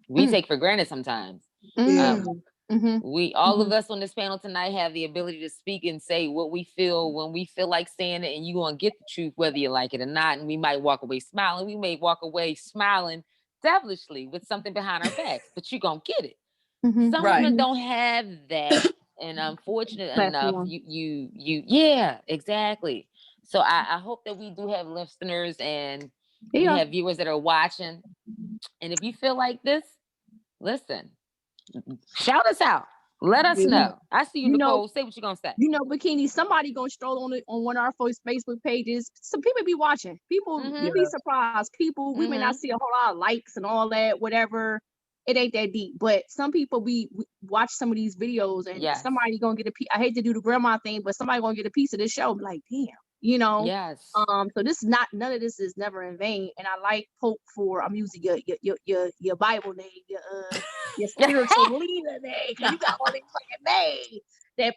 we take for granted sometimes. We all of us on this panel tonight have the ability to speak and say what we feel when we feel like saying it, and you're gonna get the truth whether you like it or not. And we might walk away smiling. We may walk away smiling devilishly with something behind our backs, but you're gonna get it. Some women don't have that. And unfortunate enough, yeah, exactly. So I hope that we do have listeners and we have viewers that are watching. And if you feel like this, listen, shout us out. Let us know. I see you, Nicole. Say what you're gonna say. Bikini, somebody gonna stroll on one of our Facebook pages. Some people be watching. People, you'd be surprised. People, we may not see a whole lot of likes and all that, whatever. It ain't that deep, but some people we watch some of these videos and somebody gonna get a piece. I hate to do the grandma thing, but somebody gonna get a piece of this show. Like, damn, Yes. So this is none of this is never in vain. And I like Pope for I'm using your Bible name, your spiritual leader name, because you got all these fucking names. That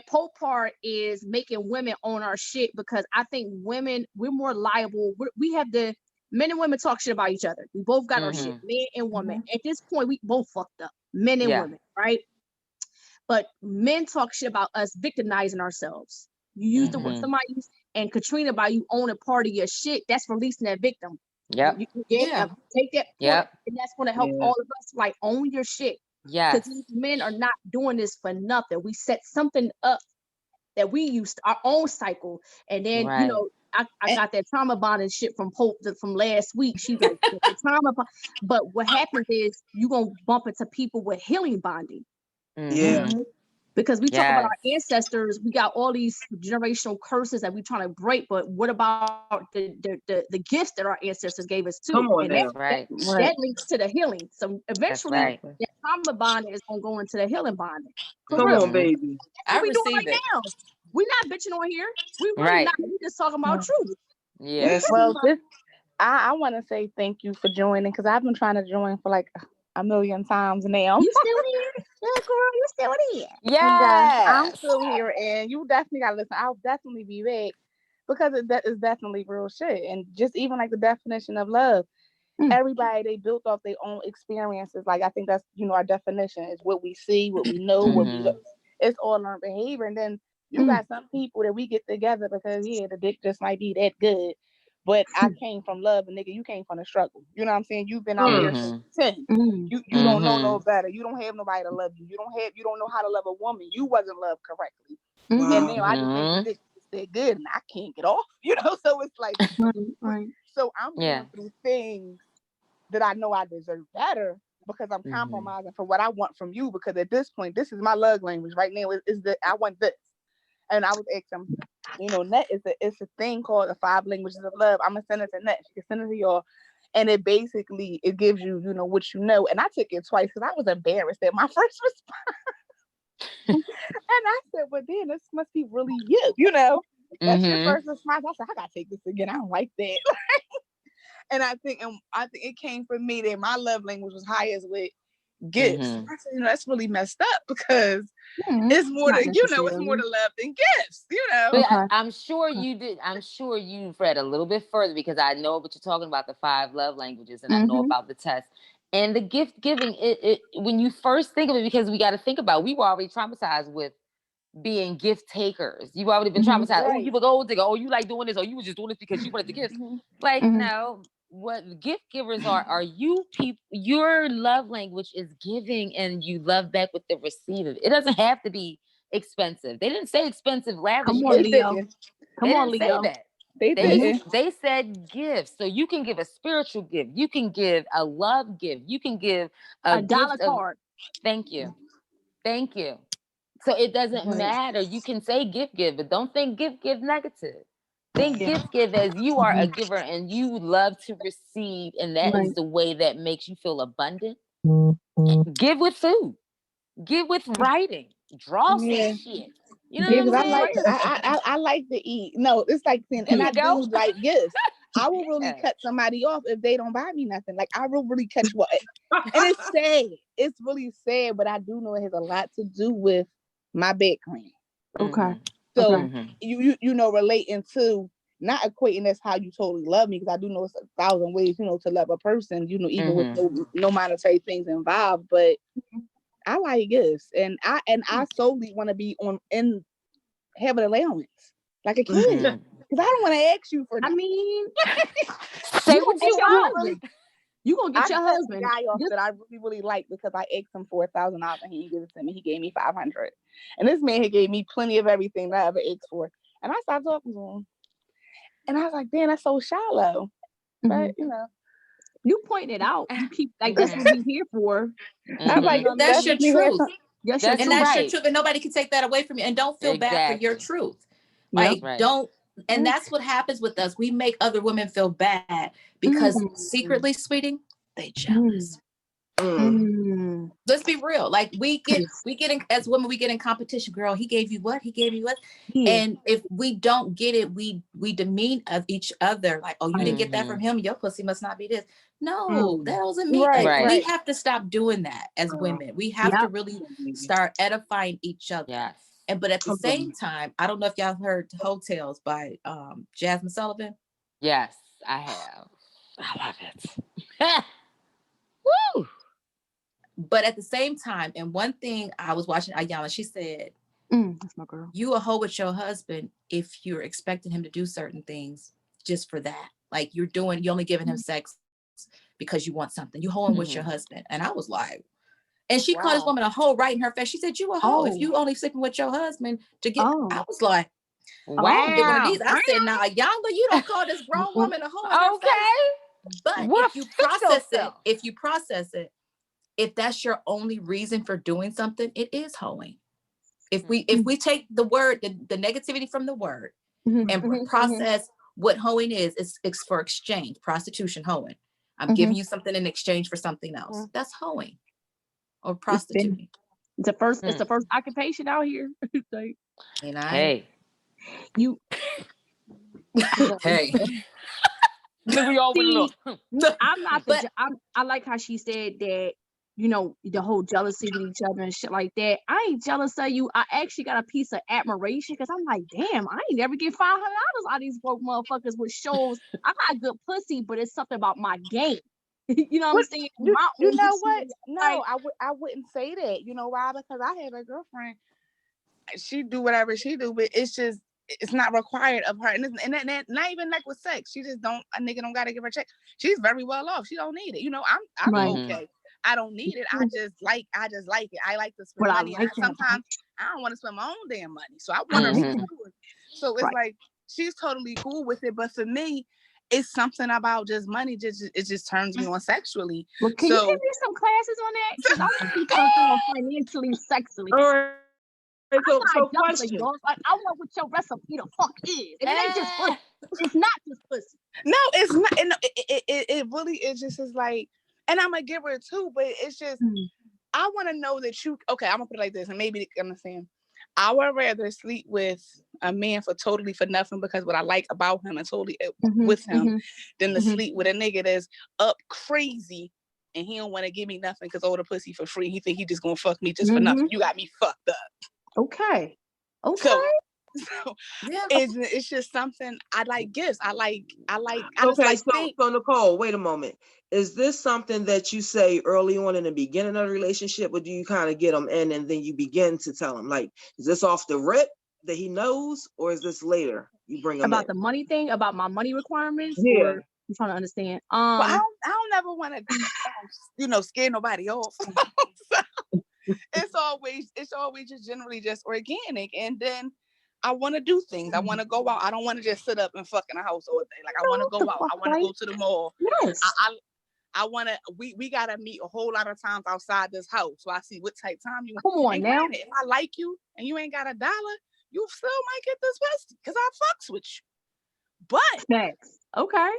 Pope part is making women own our shit, because I think women, we're more liable. We have the men and women talk shit about each other. We both got our shit, men and women. At this point, we both fucked up, men and women, right? But men talk shit about us victimizing ourselves. You use the word somebody used, and Katrina, by you own a part of your shit, that's releasing that victim. Yep. Take that point, and that's going to help all of us, like, own your shit. Yes. Because these men are not doing this for nothing. We set something up that we used our own cycle, and then I got that trauma bonding shit from Pope from last week. She's like, the trauma but what happens is you gonna bump into people with healing bonding. Because we talk about our ancestors, we got all these generational curses that we trying to break, but what about the gifts that our ancestors gave us too? Come on, and that links to the healing. So eventually that trauma bonding is gonna go into the healing bonding. Come on, baby. That's what we doing right now. We're not bitching on here. We really not. We just talking about truth. Yes. Well, I want to say thank you for joining, because I've been trying to join for like a million times now. You still here? Yeah, girl, you still here? Yes. I'm still here, and you definitely gotta listen. I'll definitely be back, because that is definitely real shit. And just even like the definition of love, everybody, they built off their own experiences. Like, I think that's our definition is what we see, what we know, what we look. It's all learned behavior. And then you got some people that we get together because the dick just might be that good. But I came from love, and nigga, you came from the struggle. You know what I'm saying? You've been out here since 10. You don't know no better. You don't have nobody to love you. You don't know how to love a woman. You wasn't loved correctly. And now I just think this is that good, and I can't get off. So it's like, so I'm going through things that I know I deserve better, because I'm compromising for what I want from you. Because at this point, this is my love language right now. Is that I want this. And I was asking, Net it's a thing called the 5 languages of love. I'm gonna send it to Net. She can send it to y'all, and it basically gives you, what you know. And I took it twice because I was embarrassed at my first response, and I said, "Well, then this must be really you, That's your first response." I said, "I gotta take this again. I don't like that." And I think it came from me that my love language was highest with gifts. I said, that's really messed up, because it's more than it's more to love than gifts, But I'm sure you did. I'm sure you've read a little bit further, because I know what you're talking about, the 5 love languages, and I know about the test and the gift giving. It when you first think of it, because we got to think about, we were already traumatized with being gift takers. You've already been traumatized. Oh, you were gold digger. Oh, you like doing this. Oh, you were just doing this because you wanted the gift. Like, no, what gift givers are you people, your love language is giving and you love back with the receiving. It doesn't have to be expensive. They didn't say expensive, lavish. Come on, Leo. Come on, Leo. Say that. They said gifts. So you can give a spiritual gift. You can give a love gift. You can give a dollar card. Thank you. Thank you. So it doesn't matter. You can say gift give, but don't think gift give negative. Think gift give as you are a giver and you love to receive, and that is the way that makes you feel abundant. Give with food. Give with writing. Draw some shit. You know what I'm saying? I like to eat. No, it's like, and I do like gifts. I will really cut somebody off if they don't buy me nothing. Like, I will really cut you off. And it's sad. It's really sad, but I do know it has a lot to do with my background. Okay. So you know, relating to not equating that's how you totally love me, because I do know it's 1,000 ways, you know, to love a person, you know, even with no monetary things involved. But I like gifts, and I solely want to be and have an allowance like a kid, because I don't want to ask you for. I mean, say what you want. You gonna get your husband guy off that I really like, because I asked him for $1,000 and he didn't give it to me. He gave me $500, and this man, he gave me plenty of everything that I ever asked for, and I started talking to him, and I was like, "Damn, that's so shallow." But you know, you point it out. You keep like that's what we're here for. I'm like, that's your truth. That's your truth, and nobody can take that away from you. And don't feel bad for your truth. Like, don't. And that's what happens with us. We make other women feel bad because secretly, sweetie, they jealous. Let's be real. Like, we get in, as women, we get in competition. Girl, he gave you what? He gave you what? And if we don't get it, we demean of each other. Like, oh, you didn't get that from him. Your pussy must not be this. No, that wasn't me. We have to stop doing that as women. We have to really start edifying each other. Yes. But at the same time, I don't know if y'all heard Hotels by Jasmine Sullivan. Yes, I have. I love it. Woo! But at the same time, and one thing I was watching Ayanna, she said, that's my girl. You a hoe with your husband if you're expecting him to do certain things just for that. Like, you're only giving him sex because you want something. You hoeing with your husband. And I was like, and she called this woman a hoe right in her face. She said, you a hoe if you only sleeping with your husband to get. I was like, wow. I don't get one of these. I said, now, Ayanna, you don't call this grown woman a hoe in her face. But if you process it, if that's your only reason for doing something, it is hoeing. If we take the word, the negativity from the word, and process what hoeing is, it's for exchange, prostitution, hoeing. I'm giving you something in exchange for something else. That's hoeing or prostituting. It's the first occupation out here. Like, hey. You. Hey. We all look. I'm not the. I like how she said that. You know, the whole jealousy with each other and shit like that. I ain't jealous of you. I actually got a piece of admiration, because I'm like, damn, I ain't never get $500 out of these broke motherfuckers, which shows I got good pussy, but it's something about my game. You know what I'm saying? You know what? No, I wouldn't say that. You know why? Because I have a girlfriend. She do whatever she do, but it's not required of her. And not even like with sex. She just a nigga don't gotta give her a check. She's very well off. She don't need it. You know, I'm okay. I don't need it. I just like it. I like to spend money. And sometimes I don't want to spend my own damn money. So I want her to do it. So it's like, she's totally cool with it. But for me, it's something about just money. It just turns me on sexually. Well, can you give me some classes on that? Because I want to be turned on financially, sexually. So question. Like, I want what your recipe the fuck is. And it ain't just pussy. It's not just pussy. No, it's not. And it really is just is like, and I'm a giver too, but it's just, I want to know that I'm going to put it like this, and maybe you understand. I would rather sleep with a man for nothing because what I like about him and totally with him than to sleep with a nigga that's up crazy and he don't want to give me nothing because all the pussy for free. He think he just going to fuck me just for nothing. You got me fucked up. Okay. So So Yeah. it's just something. I like gifts. I Okay, just like so Nicole, wait a moment. Is this something that you say early on in the beginning of the relationship, or do you kind of get them in and then you begin to tell him? Like, is this off the rip that he knows, or is this later you bring him about in? the money thing, about my money requirements, Yeah. or I'm trying to understand. Well, I don't ever want to, scare nobody off. So it's always just generally just organic, and then I want to do things. I want to go out. I don't want to just sit up and fuck in a house all day. Like I want to go out. I want to go to the mall. Yes. I want to. We gotta meet a whole lot of times outside this house, so I see what type time you. Come on now. Granted, if I like you and you ain't got $1, you still might get this pussy because I fucks with you. But Next. Okay.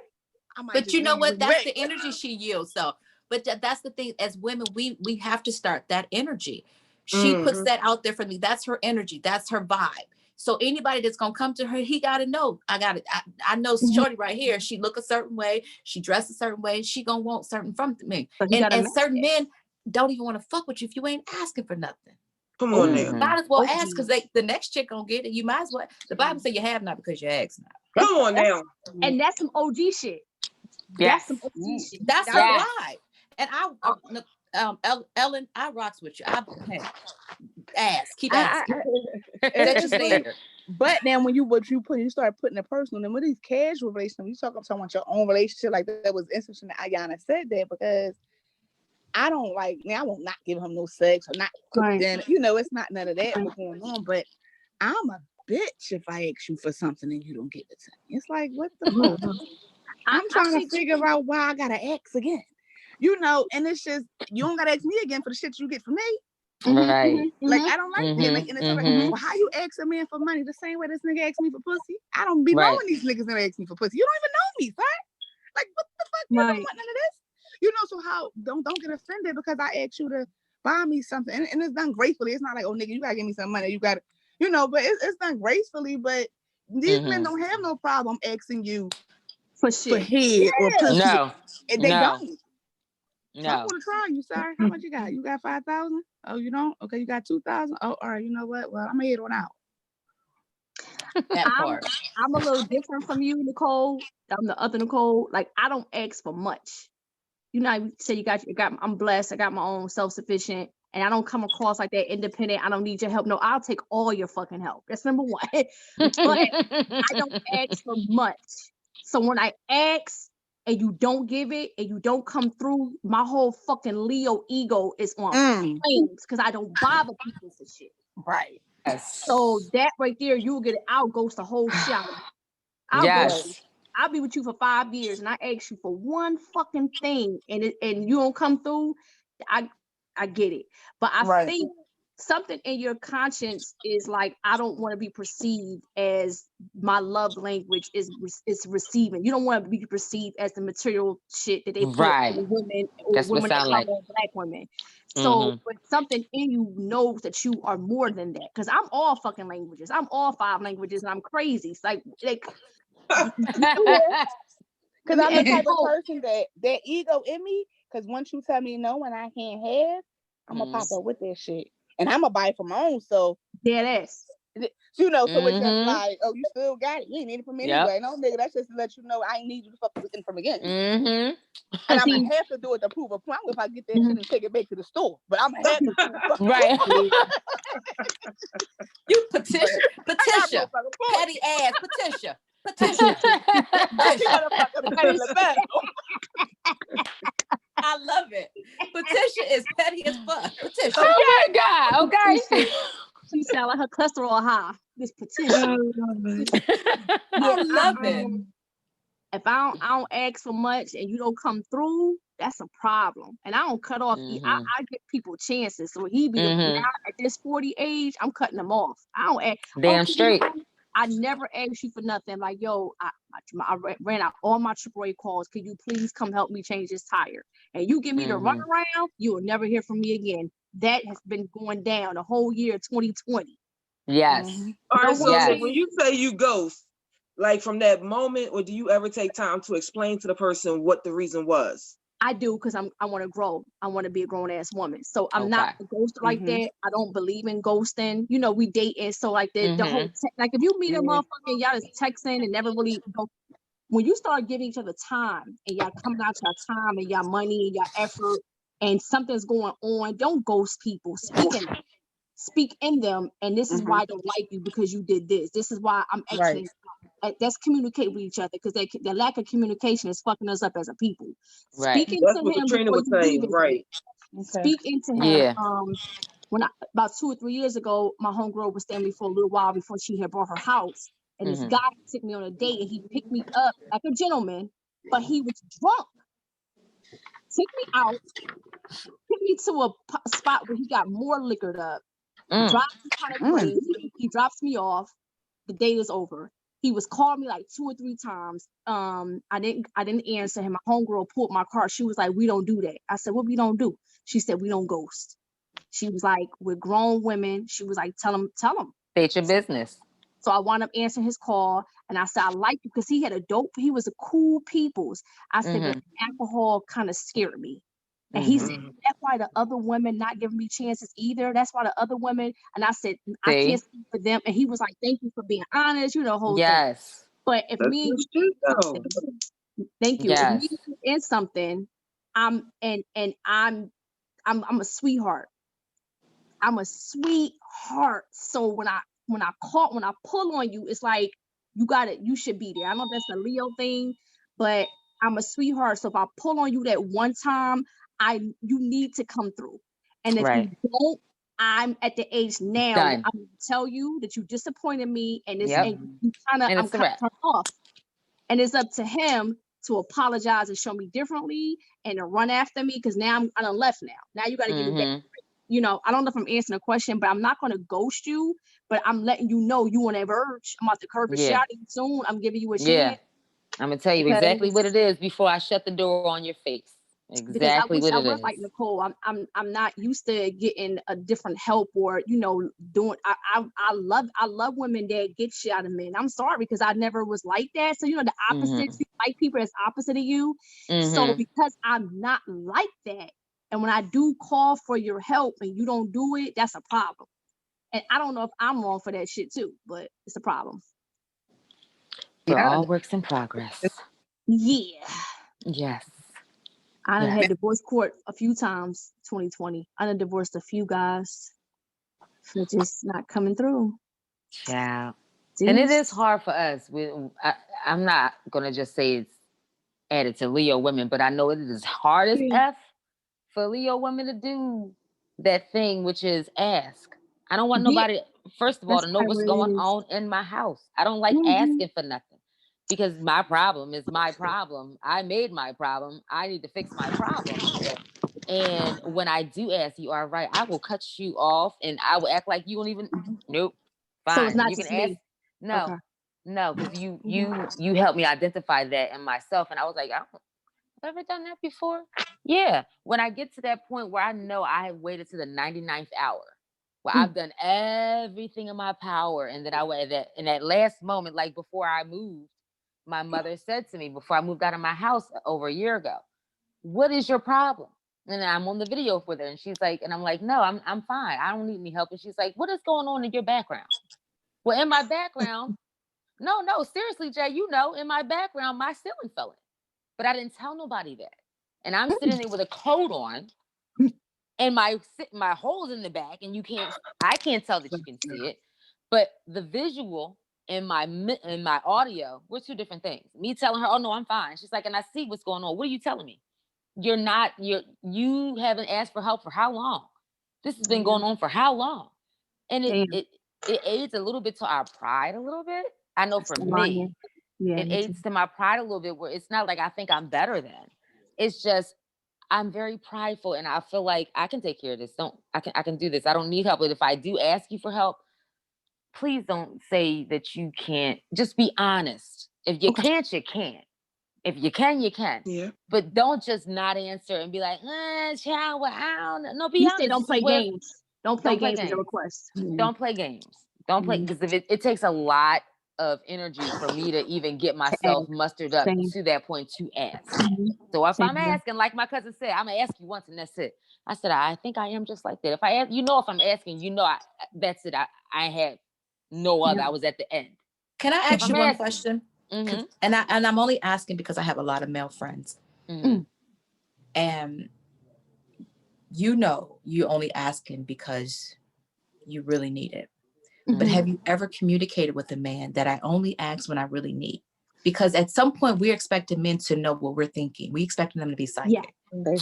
But you know what? That's the energy she yields. So, but that's the thing. As women, we have to start that energy. She puts that out there for me. That's her energy. That's her vibe. So anybody that's gonna come to her, he gotta know. I know Shorty right here. She look a certain way. She dress a certain way. She gonna want certain from me. And certain men don't even want to fuck with you if you ain't asking for nothing. Come on now. Might as well ask, because the next chick gonna get it. You might as well. The Bible says you have not because you ask not. Come on now. And that's some OG shit. Yes. That's some OG shit. That's her vibe. And Ellen, I rocks with you. Keep asking. That's your standard. But then when you start putting it personal, then with these casual relationships, you talk about your own relationship, like that was interesting that Ayana said that, because I don't like, I will not give him no sex or not cook dinner. It's not none of that going on, but I'm a bitch if I ask you for something and you don't give it to me. It's like, what the fuck? I'm trying to figure out why I gotta ask again. And it's just, you don't gotta ask me again for the shit you get from me. Right. Like, I don't like that. And it's like, well, how you ask a man for money the same way this nigga asked me for pussy? I don't be knowing these niggas that ask me for pussy. You don't even know me, sir. Like, what the fuck? You don't want none of this? So how, don't get offended because I asked you to buy me something. And it's done gracefully. It's not like, oh, nigga, you gotta give me some money. You gotta, but it's done gracefully. But these men don't have no problem asking you for head or pussy. No. And they don't. No. So I want to try you, sir. How much you got? You got 5,000? Oh, you don't? Okay, you got 2,000? Oh, all right. You know what? Well, I'm gonna head on out. I'm a little different from you, Nicole. I'm the other Nicole. Like, I don't ask for much. I say I'm blessed. I got my own self-sufficient, and I don't come across like that independent. I don't need your help. No, I'll take all your fucking help. That's number one. But I don't ask for much. So when I ask and you don't give it and you don't come through, my whole fucking Leo ego is on flames because I don't bother people for shit. Right. Yes. So that right there, you'll get it. I'll ghost the whole shit. I'll be with you for 5 years and I ask you for one fucking thing and you don't come through. I get it. But I think something in your conscience is like, I don't want to be perceived as my love language is receiving. You don't want to be perceived as the material shit that they put on women or That's women that like black women. So, but something in you knows that you are more than that. Because I'm all fucking languages. I'm all 5 languages, and I'm crazy. It's like because I'm the type of person that ego in me. Because once you tell me no and I can't have, I'm gonna pop up with that shit, and I'm gonna buy it for my own. So that's so it's just like, oh, you still got it. You ain't need it from me anyway. No, nigga, that's just to let you know I ain't need you to fuck with it from again. And I'm gonna have to do it to prove a point if I get that shit and take it back to the store. But I'm gonna have to right. You Patricia, petty ass Patricia. I love it. Patricia is petty as fuck. Patricia. Oh my God. Okay. She sound like her cholesterol high. This Patricia. I love it. If I don't ask for much and you don't come through, that's a problem. And I don't cut off. I give people chances. So he be now at this 40 age, I'm cutting them off. I don't ask. Damn straight. I never asked you for nothing. Like, yo, I ran out all my AAA calls. Could you please come help me change this tire? And you give me the runaround, you will never hear from me again. That has been going down the whole year 2020. Yes. All right, so when you say you ghost, like from that moment, or do you ever take time to explain to the person what the reason was? I do, because I want to grow. I want to be a grown ass woman. So I'm not a ghoster like that. I don't believe in ghosting. You know, we dating. So like the whole like if you meet a motherfucker and y'all just texting and never really go, when you start giving each other time and y'all coming out your time and y'all money and y'all effort and something's going on, don't ghost people. Speak in them, and this is why I don't like you, because you did this. This is why I'm exiting. Let's communicate with each other, because the lack of communication is fucking us up as a people. Right. Speak That's into what him Katrina before was you saying, leave. right? Speak into him. Yeah. When about 2 or 3 years ago, my homegirl was staying with me for a little while before she had bought her house, and this guy took me on a date, and he picked me up like a gentleman, but he was drunk. Took me out, took me to a spot where he got more liquored up. Drives me kind of crazy. He drops me off. The date is over. He was calling me like 2 or 3 times. I didn't answer him. My homegirl pulled my car. She was like, "We don't do that." I said, "What we don't do?" She said, "We don't ghost." She was like, "We're grown women." She was like, Tell him. State your business." So I wound up answering his call, and I said, "I like you," because he was a cool peoples. I said, "But alcohol kind of scared me." And he said, "That's why the other women not giving me chances either. That's why the other women." And I said, "I can't speak for them." And he was like, "Thank you for being honest," the whole thing. But if me and you, thank you. If me in something, I'm a sweetheart. I'm a sweetheart. So when I pull on you, it's like you should be there. I know that's a Leo thing, but I'm a sweetheart. So if I pull on you that one time, you need to come through. And if you don't, I'm at the age now where I'm gonna tell you that you disappointed me, and I'm kind of turned off. And it's up to him to apologize and show me differently and to run after me, because now I done left now. Now you got to give me back. I don't know if I'm answering a question, but I'm not going to ghost you, but I'm letting you know you on that verge. I'm about to curb a shot soon. I'm giving you a chance. I'm going to tell you exactly what it is before I shut the door on your face. Exactly what it is. Like Nicole, I'm not used to getting a different help or doing. I love women that get shit out of men. I'm sorry, because I never was like that. So the opposite, you like people that's opposite of you. So because I'm not like that, and when I do call for your help and you don't do it, that's a problem. And I don't know if I'm wrong for that shit too, but it's a problem. We're all works in progress. Yeah. Yes. I done had divorce court a few times, 2020. I done divorced a few guys for just not coming through. Yeah. And it is hard for us. I'm not going to just say it's added to Leo women, but I know it is hard as F for Leo women to do that thing, which is ask. I don't want nobody, first of all, to know what's going on in my house. I don't like asking for nothing, because my problem is my problem. I made my problem. I need to fix my problem. And when I do ask, you are right, I will cut you off and I will act like you don't even, nope, fine. So it's not you just can ask. me. No, because you helped me identify that in myself. And I was like, I've ever done that before? Yeah. When I get to that point where I know I have waited to the 99th hour, where I've done everything in my power, and that in that last moment, like before I moved, my mother said to me before I moved out of my house over a year ago, "What is your problem?" And I'm on the video with her, and she's like, and I'm like, "No, I'm fine. I don't need any help." And she's like, "What is going on in your background?" Well, in my background, no, seriously, Jay, in my background, my ceiling fell in. But I didn't tell nobody that. And I'm sitting there with a coat on, and my hole's in the back, and I can't tell that you can see it. But the visual and my audio were two different things. Me telling her, "Oh no, I'm fine." She's like, "And I see what's going on. What are you telling me? You haven't asked for help for how long? This has been going on for how long?" And it aids a little bit to our pride a little bit. I know for me, it aids to my pride a little bit, where it's not like I think I'm better than. It's just I'm very prideful, and I feel like I can take care of this. I can do this. I don't need help. But if I do ask you for help, please don't say that you can't. Just be honest. If you can't, you can't. If you can, you can. Yeah. But don't just not answer and be like, child, well, I don't know. Be honest. Say don't play games. Don't play games with a request. Don't play games. Don't play, because if it takes a lot of energy for me to even get myself mustered up to that point to ask. So if I'm asking, like my cousin said, I'm gonna ask you once and that's it. I said, I think I am just like that. If I ask, if I'm asking, that's it. I had no other. I was at the end. Can I ask you one question? Mm-hmm. And I'm only asking because I have a lot of male friends. Mm-hmm. And you only asking because you really need it. Mm-hmm. But have you ever communicated with a man that I only ask when I really need? Because at some point we're expecting men to know what we're thinking. We expecting them to be psychic.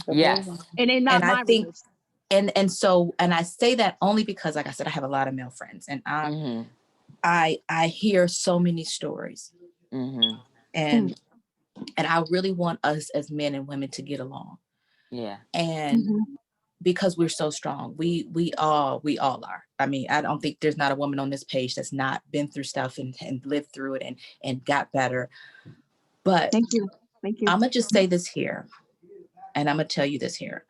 Yes. And they're not my rules. And I say that only because, like I said, I have a lot of male friends, and I hear so many stories, and I really want us as men and women to get along. Yeah. And because we're so strong, we all are. I mean, I don't think there's not a woman on this page that's not been through stuff and lived through it and got better. But thank you. I'm gonna just say this here, and I'm gonna tell you this here.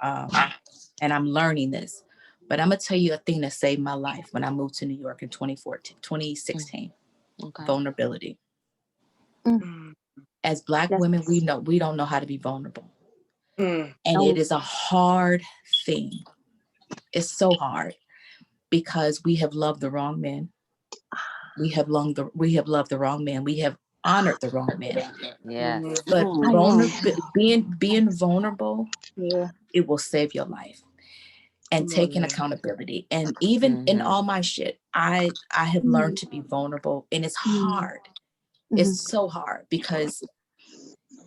And I'm learning this, but I'm gonna tell you a thing that saved my life when I moved to New York in 2016. Okay. Vulnerability. As Black women, we don't know how to be vulnerable. And it is a hard thing. It's so hard because we have loved the wrong men. We have loved the wrong man. We have honored the wrong man. Yeah. But being vulnerable, it will save your life. And taking accountability. And even in all my shit, I have learned to be vulnerable, and it's hard. It's so hard because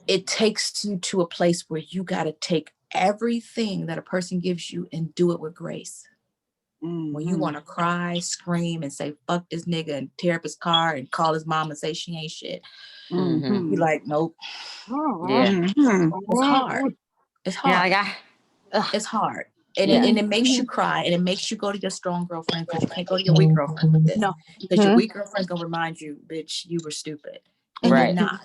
it takes you to a place where you got to take everything that a person gives you and do it with grace. When you want to cry, scream, and say, fuck this nigga, and tear up his car and call his mom and say she ain't shit. You're like, nope. Yeah. It's hard. It's hard. Yeah, it's hard. And it makes you cry, and it makes you go to your strong girlfriend because you can't go to your weak girlfriend with this. Because your weak girlfriend's gonna remind you, bitch, you were stupid. And you're not.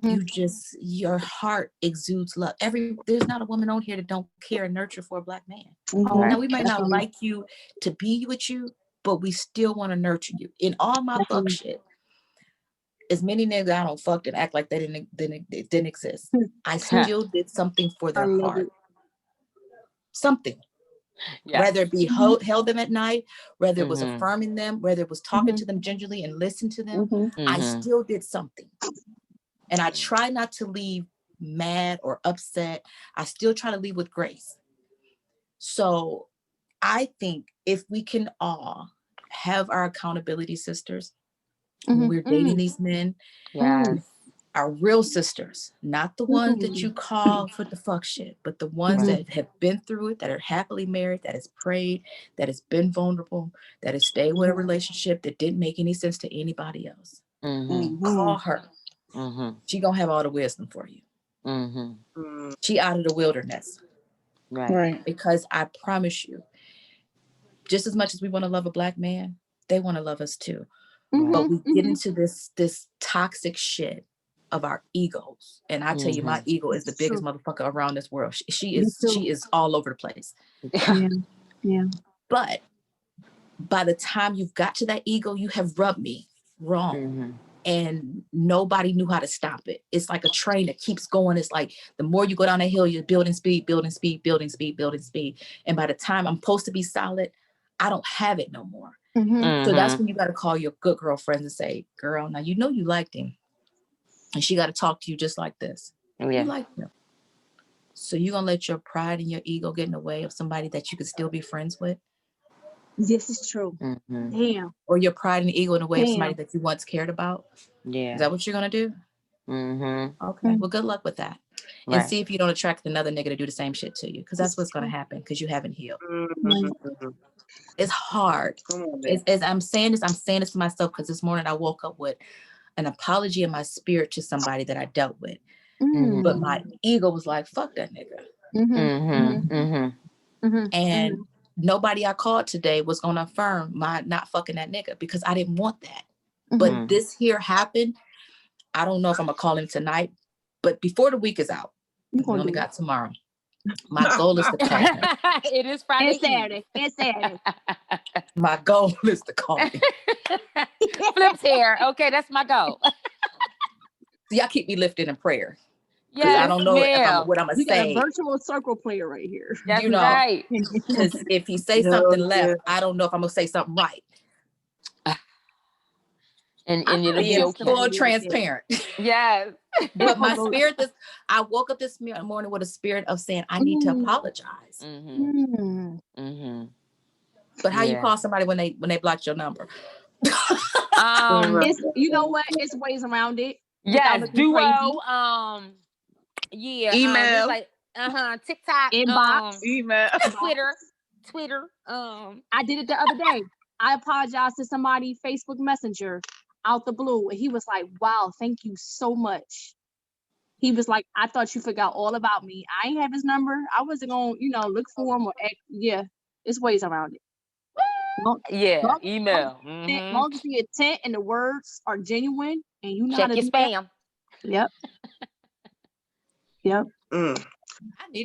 You just, your heart exudes love. There's not a woman on here that don't care and nurture for a Black man. Now we might not like you to be with you, but we still want to nurture you. In all my fuck shit, as many niggas I don't fuck and act like they didn't exist. I still did something for their heart. Something. Whether it be held them at night, whether it was affirming them, whether it was talking to them gingerly and listen to them, I still did something. And I try not to leave mad or upset. I still try to leave with grace. So I think if we can all have our accountability sisters when we're dating these men, our real sisters, not the ones that you call for the fuck shit, but the ones that have been through it, that are happily married, that has prayed, that has been vulnerable, that has stayed with a relationship that didn't make any sense to anybody else. Call her. She gonna have all the wisdom for you. She out of the wilderness. Right. Because I promise you, just as much as we want to love a Black man, they want to love us too. But we get into this toxic shit of our egos. And I tell you, my ego is the biggest motherfucker around this world. She is all over the place. But by the time you've got to that ego, you have rubbed me wrong. And nobody knew how to stop it. It's like a train that keeps going. It's like the more you go down a hill, you're building speed. And by the time I'm supposed to be solid, I don't have it no more. So that's when you got to call your good girlfriends and say, girl, now you know you liked him. And she got to talk to you just like this. You like him. So you going to let your pride and your ego get in the way of somebody that you could still be friends with? This is true. Damn. Or your pride and ego in the way of somebody that you once cared about? Is that what you're going to do? Okay. Well, good luck with that. And see if you don't attract another nigga to do the same shit to you. Because that's what's going to happen because you haven't healed. It's hard. As I'm saying this to myself because this morning I woke up with an apology in my spirit to somebody that I dealt with. But my ego was like, fuck that nigga. And nobody I called today was going to affirm my not fucking that nigga because I didn't want that. But this here happened. I don't know if I'm going to call him tonight, but before the week is out, we only got tomorrow. My goal is to call him. It is Friday. It's Saturday. It's Saturday. My goal is to call him. Flip's here. Okay, that's my goal. So y'all keep me lifted in prayer. Yeah, I don't know what I'm gonna say. We got a virtual circle player right here. That's you know, right. Because if he say something left, I don't know if I'm gonna say something right. And it'll be okay. Full transparent. Yes. But my spirit, I woke up this morning with a spirit of saying I need to apologize. Mm-hmm. Mm-hmm. But how you call somebody when they blocked your number? It's, you know what? It's ways around it. Yes, duo. Email. Like TikTok, inbox, email, Twitter. I did it the other day. I apologized to somebody, Facebook Messenger, out the blue, and he was like, "Wow, thank you so much." He was like, "I thought you forgot all about me. I ain't have his number. I wasn't gonna, look for him or act." Yeah, it's ways around it. Email. As long as the intent and the words are genuine, and you know check how to your spam. Yep. Yep. I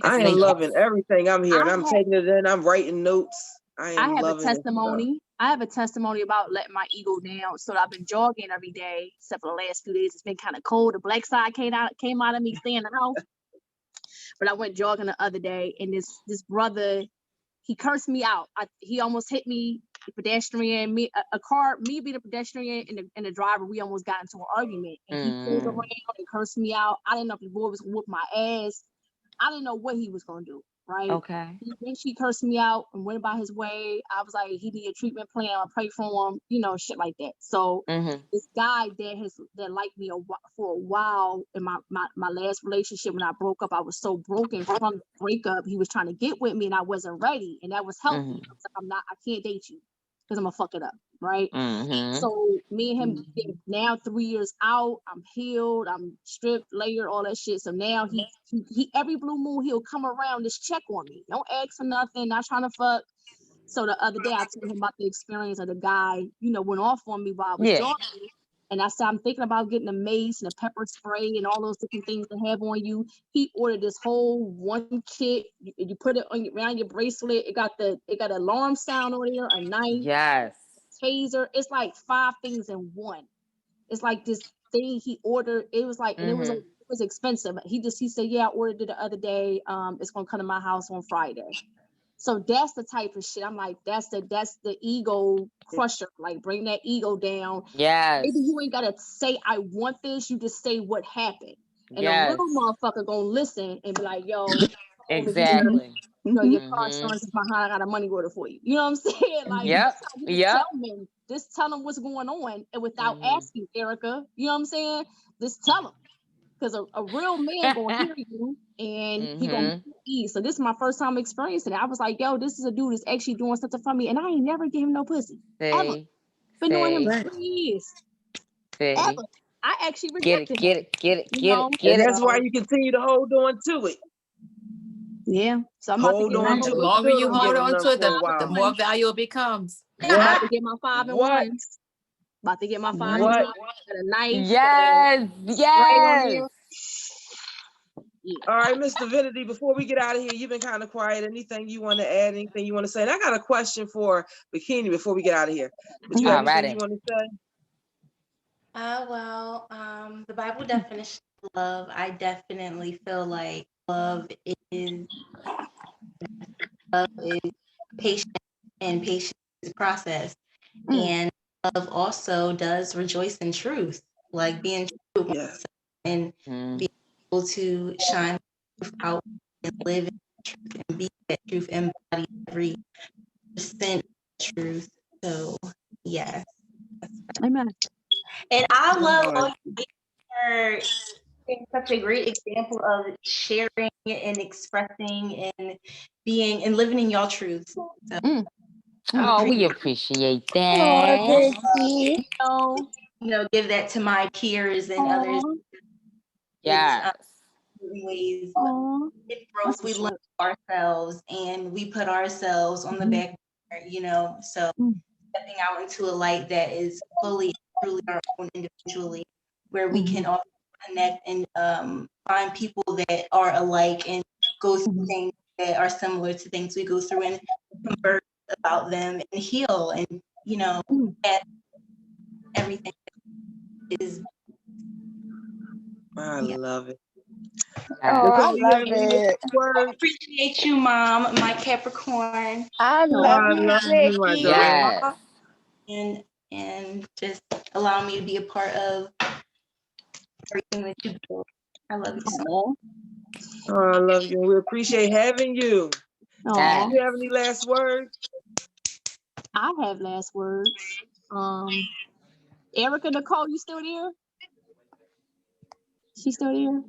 am loving everything I'm hearing. I'm taking it in. I'm writing notes. I have a testimony. I have a testimony about letting my ego down. So I've been jogging every day, except for the last few days. It's been kind of cold. The black side came out of me staying in the house. But I went jogging the other day, and this brother, he cursed me out. He almost hit me, the pedestrian, me being a pedestrian and the driver, we almost got into an argument. And he pulled around and cursed me out. I didn't know if the boy was gonna whoop my ass. I didn't know what he was gonna do, right? Okay. Then she cursed me out and went about his way. I was like, he need a treatment plan. I pray for him, shit like that. So this guy that liked me for a while in my last relationship, when I broke up, I was so broken from the breakup. He was trying to get with me and I wasn't ready, and that was healthy. I was like, I can't date you because I'm gonna fuck it up, right? So me and him, now 3 years out, I'm healed, I'm stripped, layered, all that shit. So now he every blue moon he'll come around, just check on me, don't ask for nothing, not trying to fuck. So the other day I told him about the experience of the guy, went off on me while I was jogging. And I said, I'm thinking about getting a mace and a pepper spray and all those different things to have on you. He ordered this whole one kit. You put it around your bracelet. It got an alarm sound on there, a knife, taser. It's like 5 things in one. It's like this thing he ordered. It was like, and it was expensive. He said, yeah, I ordered it the other day. It's gonna come to my house on Friday. So that's the type of shit. I'm like, that's the ego crusher. Like, bring that ego down. Yes. Maybe you ain't gotta say I want this. You just say what happened. And a little motherfucker gonna listen and be like, yo, exactly. Your car insurance is behind. I got a money order for you. You know what I'm saying? Like, just tell them what's going on, and without asking, Erica. You know what I'm saying? Just tell them. Because a real man gonna hear you, and he gonna eat. So this is my first time experiencing it. I was like, yo, this is a dude that's actually doing something for me, and I ain't never give him no pussy. Ever. Been knowing him for 3 years. Ever. I actually rejected him. Get it. And that's why you continue to hold on to it. Yeah. So I'm hold on to it. The longer you hold on to it, the more valuable it becomes. I'm about to get my 5 and 1. About to get my 5 and 1. Got a knife. Yes. All right, Miss Divinity, before we get out of here, you've been kind of quiet. Anything you want to add? Anything you want to say? And I got a question for Bikini before we get out of here. But you have anything you want to say? Well, the Bible definition of love, I definitely feel like love is patient, and patience is process. And love also does rejoice in truth, like being true with oneself and being able to shine truth out and live in truth and be that truth, embody every percent truth. So yes. Amen. And I love all you for being such a great example of sharing and expressing and being and living in your truths. So, we appreciate that. Give that to my peers and others. Yes. Ways it grows. We love ourselves and we put ourselves on the back burner, so stepping out into a light that is fully, truly our own individually, where we can all connect and find people that are alike and go through things that are similar to things we go through and converse about them and heal and, you know, everything is. I love it. Oh, I love it. I appreciate you, Mom, my Capricorn. I love you, my Yes. And just allow me to be a part of everything that you do. I love you so much. Oh, I love you. We appreciate having you. Do you have any last words? I have last words. Erica Nicole, you still there? She's still there?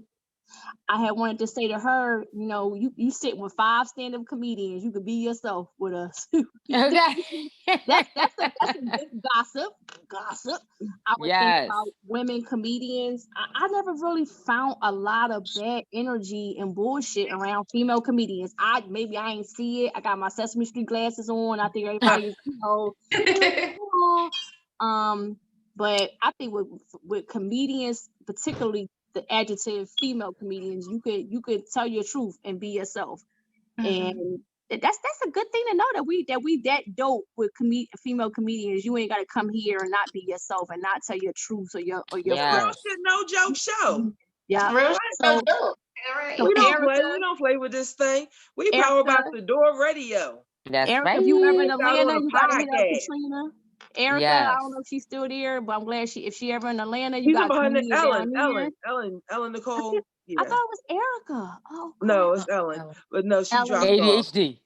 I had wanted to say to her, you know, you sit with 5 stand-up comedians. You could be yourself with us. Okay. that's a good gossip. I would think about women comedians. I never really found a lot of bad energy and bullshit around female comedians. Maybe I ain't see it. I got my Sesame Street glasses on. I think everybody is, you know, but I think with comedians, particularly the adjective female comedians, you could tell your truth and be yourself. And that's a good thing to know, that we that dope with female comedians. You ain't gotta come here and not be yourself and not tell your truth or your No joke show. Yeah. Real So, right. We don't play with this thing. We power about the door radio. That's Erica, right. if you ever in Atlanta, you gotta hit up podcast. Katrina. Erica, I don't know if she's still there, but I'm glad if she ever in Atlanta, you She's got behind Ellen Nicole. Yeah. I thought it was Erica. Oh, no, it's Ellen. But no, she dropped ADHD. off.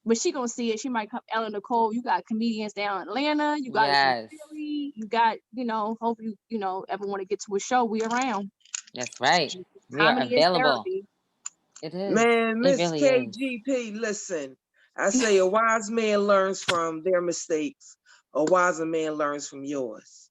But she gonna see it. She might come. Ellen Nicole, you got comedians down in Atlanta. You got Philly. You got, you know, hope you know, ever want to get to a show, we around. That's right. We are Comedy available. is It is. Man, Miss really KGP, listen. I say a wise man learns from their mistakes. A wiser man learns from yours.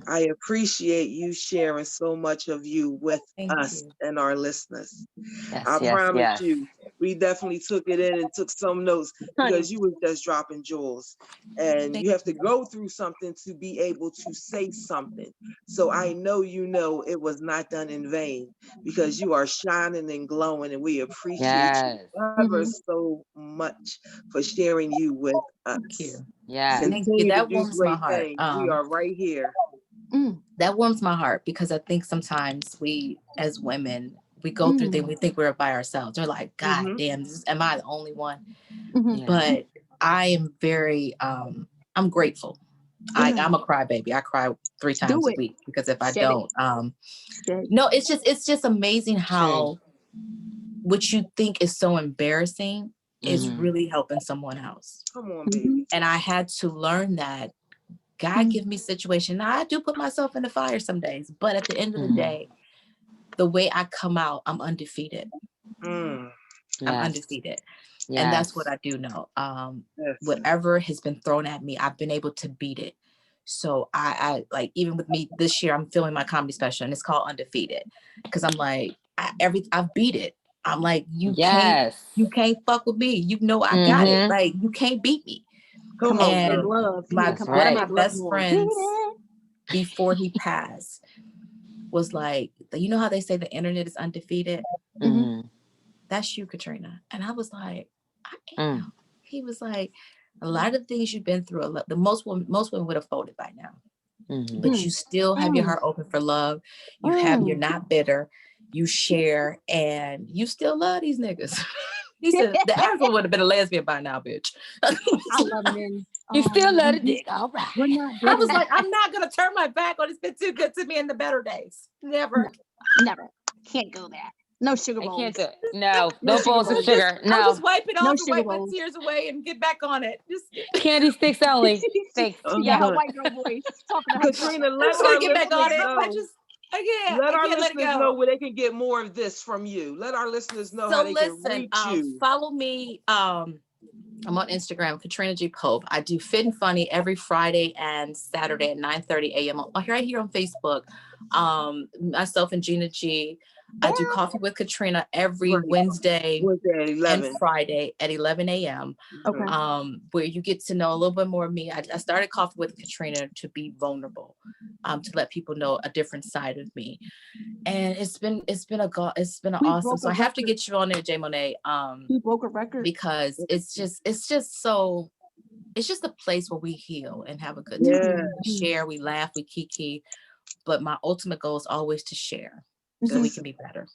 I appreciate you sharing so much of you with us and our listeners. I promise you, we definitely took it in and took some notes because you were just dropping jewels. And you have to go through something to be able to say something. So I know you know it was not done in vain, because you are shining and glowing, and we appreciate you ever so much for sharing you with us. Thank you. Yeah. Continue That to do warms my great heart. things. We are right here. That warms my heart, because I think sometimes we as women, we go through things, we think we're by ourselves. We're like, God damn, am I the only one? But I am very, I'm grateful. I'm a crybaby. I cry 3 times a week, because if I don't, no, it's just amazing how what you think is so embarrassing is really helping someone else. Come on, baby. And I had to learn that God give me situation. Now I do put myself in the fire some days, but at the end of the day, the way I come out, I'm undefeated. I'm undefeated. And that's what I do know. Whatever has been thrown at me, I've been able to beat it. So I like, even with me this year, I'm filming my comedy special, and it's called Undefeated, because I'm like, I've beat it. I'm like, you can't fuck with me. You know, I got it. Like, you can't beat me. Come on, and girl. one of my best friends before he passed was like, you know how they say the internet is undefeated? That's you, Katrina. And I was like, I am. He was like, a lot of things you've been through, most women would have folded by now. But you still have your heart open for love. You're not bitter. You share, and you still love these niggas. He said the average would have been a lesbian by now, bitch. I love men. You still love a dick, all right. I was like, I'm not gonna turn my back on it. It's been too good to me in the better days. Never. Can't go there. No sugar rolls. I can't do it. No bowls of sugar. No. I'll just wipe it off and wipe my tears away and get back on it. Just candy sticks only. Thanks. Yeah, her white girl voice talking to her. Katrina, let our get back on it. Let our listeners know where they can get more of this from you. Let our listeners know how they can reach you. Follow me. I'm on Instagram, Katrina G. Pope. I do Fit and Funny every Friday and Saturday at 9:30 a.m. Right here on Facebook. Myself and Gina G. I do Coffee with Katrina every Wednesday and Friday at 11 a.m. Okay. Where you get to know a little bit more of me. I started Coffee with Katrina to be vulnerable, to let people know a different side of me. And it's been awesome. So I have to get you on there, J Monet. We broke a record because it's just a place where we heal and have a good time. We share, we laugh, we kiki. But my ultimate goal is always to share so we can be better.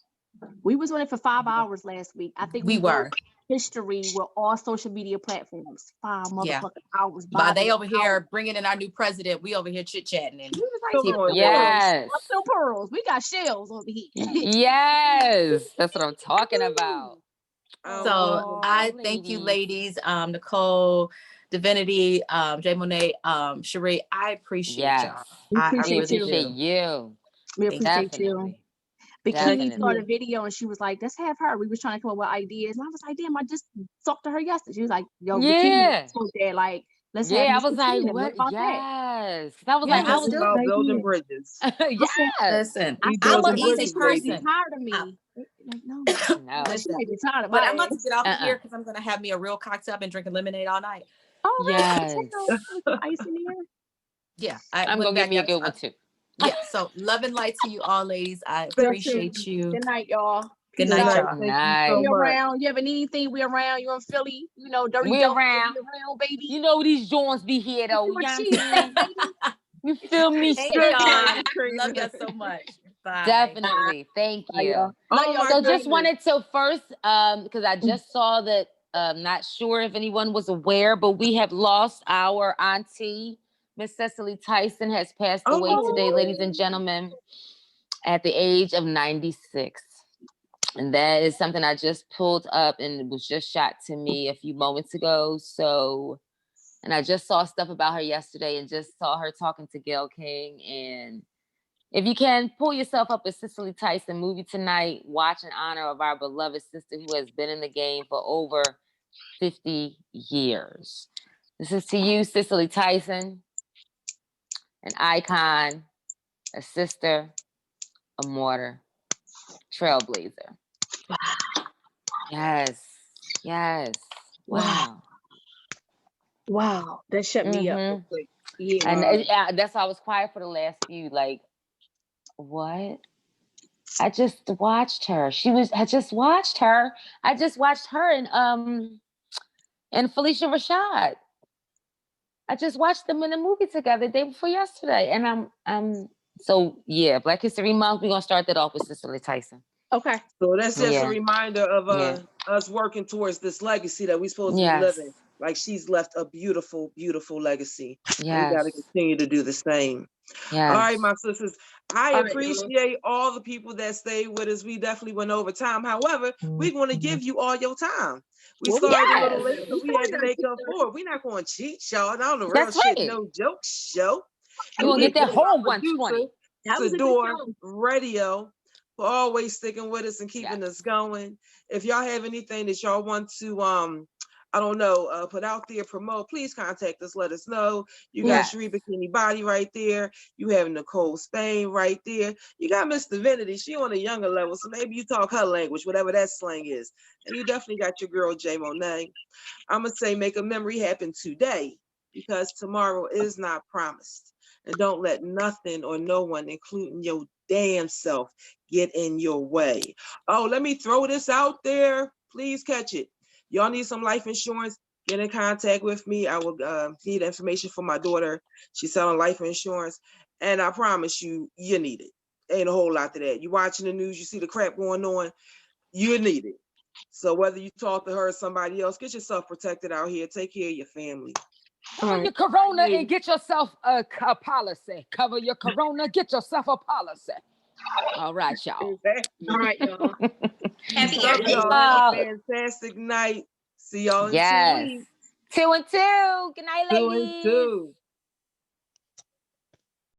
We was on it for 5 hours last week. I think we were history with all social media platforms. 5 motherfucking hours. But they over here bringing in our new president. We over here chit-chatting. And yes. No pearls. We got shells over here. Yes. That's what I'm talking about. So I thank you, ladies. Nicole, Divinity, J Monet, Sheree, I appreciate y'all. We appreciate you. We appreciate you. Bikini saw the video and she was like, let's have her. We was trying to come up with ideas. And I was like, damn, I just talked to her yesterday. She was like, yo, Bikini spoke there, like, let's have I was like, what? Yes. That was like, I was about building bridges. Listen, I'm an easy person. Tired of me. Like, no. Listen, but I'm about to get off here because I'm going to have me a real cocktail. I've been drinking lemonade all night. Oh, yes. Ice in here. Yeah. I'm going to get me a good one too. Yeah. So love and light to you all, ladies. I appreciate you. Good night, y'all. Good night, y'all. We around. You ever need anything? We around. You in Philly? You know, dirty. We around. Baby. You know these joints be here though. You know what I'm saying? You feel me? Thank y'all. Love y'all so much. Bye. Definitely. Thank you. So just wanted to first, because I just saw that. Not sure if anyone was aware, but we have lost our auntie. Miss Cicely Tyson has passed away today, ladies and gentlemen, at the age of 96. And that is something I just pulled up and it was just shot to me a few moments ago. So, and I just saw stuff about her yesterday and just saw her talking to Gayle King. And if you can, pull yourself up a Cicely Tyson movie tonight. Watch in honor of our beloved sister who has been in the game for over 50 years. This is to you, Cicely Tyson, an icon, a sister, a martyr, trailblazer. Yes. Wow. That shut me up real quick. Yeah. And that's why I was quiet for the last few. Like, what? I just watched her. I just watched her and Felicia Rashad. I just watched them in the movie together the day before yesterday. And Black History Month, we're gonna start that off with Cicely Tyson. Okay. So that's just a reminder of us working towards this legacy that we're supposed to be living. Like she's left a beautiful, beautiful legacy. Yeah. We got to continue to do the same. Yes. All right, my sisters. I appreciate all the people that stayed with us. We definitely went over time. However, we're going to give you all your time. We started a little late, so we had to make up for it. We're not going to cheat, y'all. Not on the real shit, no joke show. We're going to get that whole 120. Sador Radio for always sticking with us and keeping us going. If y'all have anything that y'all want to put out there, promote, please contact us, let us know. You got Sheree Bikini Body right there. You have Nicole Spain right there. You got Miss Divinity. She on a younger level, so maybe you talk her language, whatever that slang is. And you definitely got your girl, J Monet. I'm going to say make a memory happen today because tomorrow is not promised. And don't let nothing or no one, including your damn self, get in your way. Oh, let me throw this out there. Please catch it. Y'all need some life insurance, get in contact with me. I will need information for my daughter. She's selling life insurance. And I promise you, you need it. Ain't a whole lot to that. You watching the news, you see the crap going on, you need it. So whether you talk to her or somebody else, get yourself protected out here. Take care of your family. Cover your corona and get yourself a policy. Cover your corona, get yourself a policy. All right, y'all. All right, y'all. Love y'all. Have a fantastic night. See y'all in 2 weeks. 2 and 2. Good night, ladies. 2 and 2.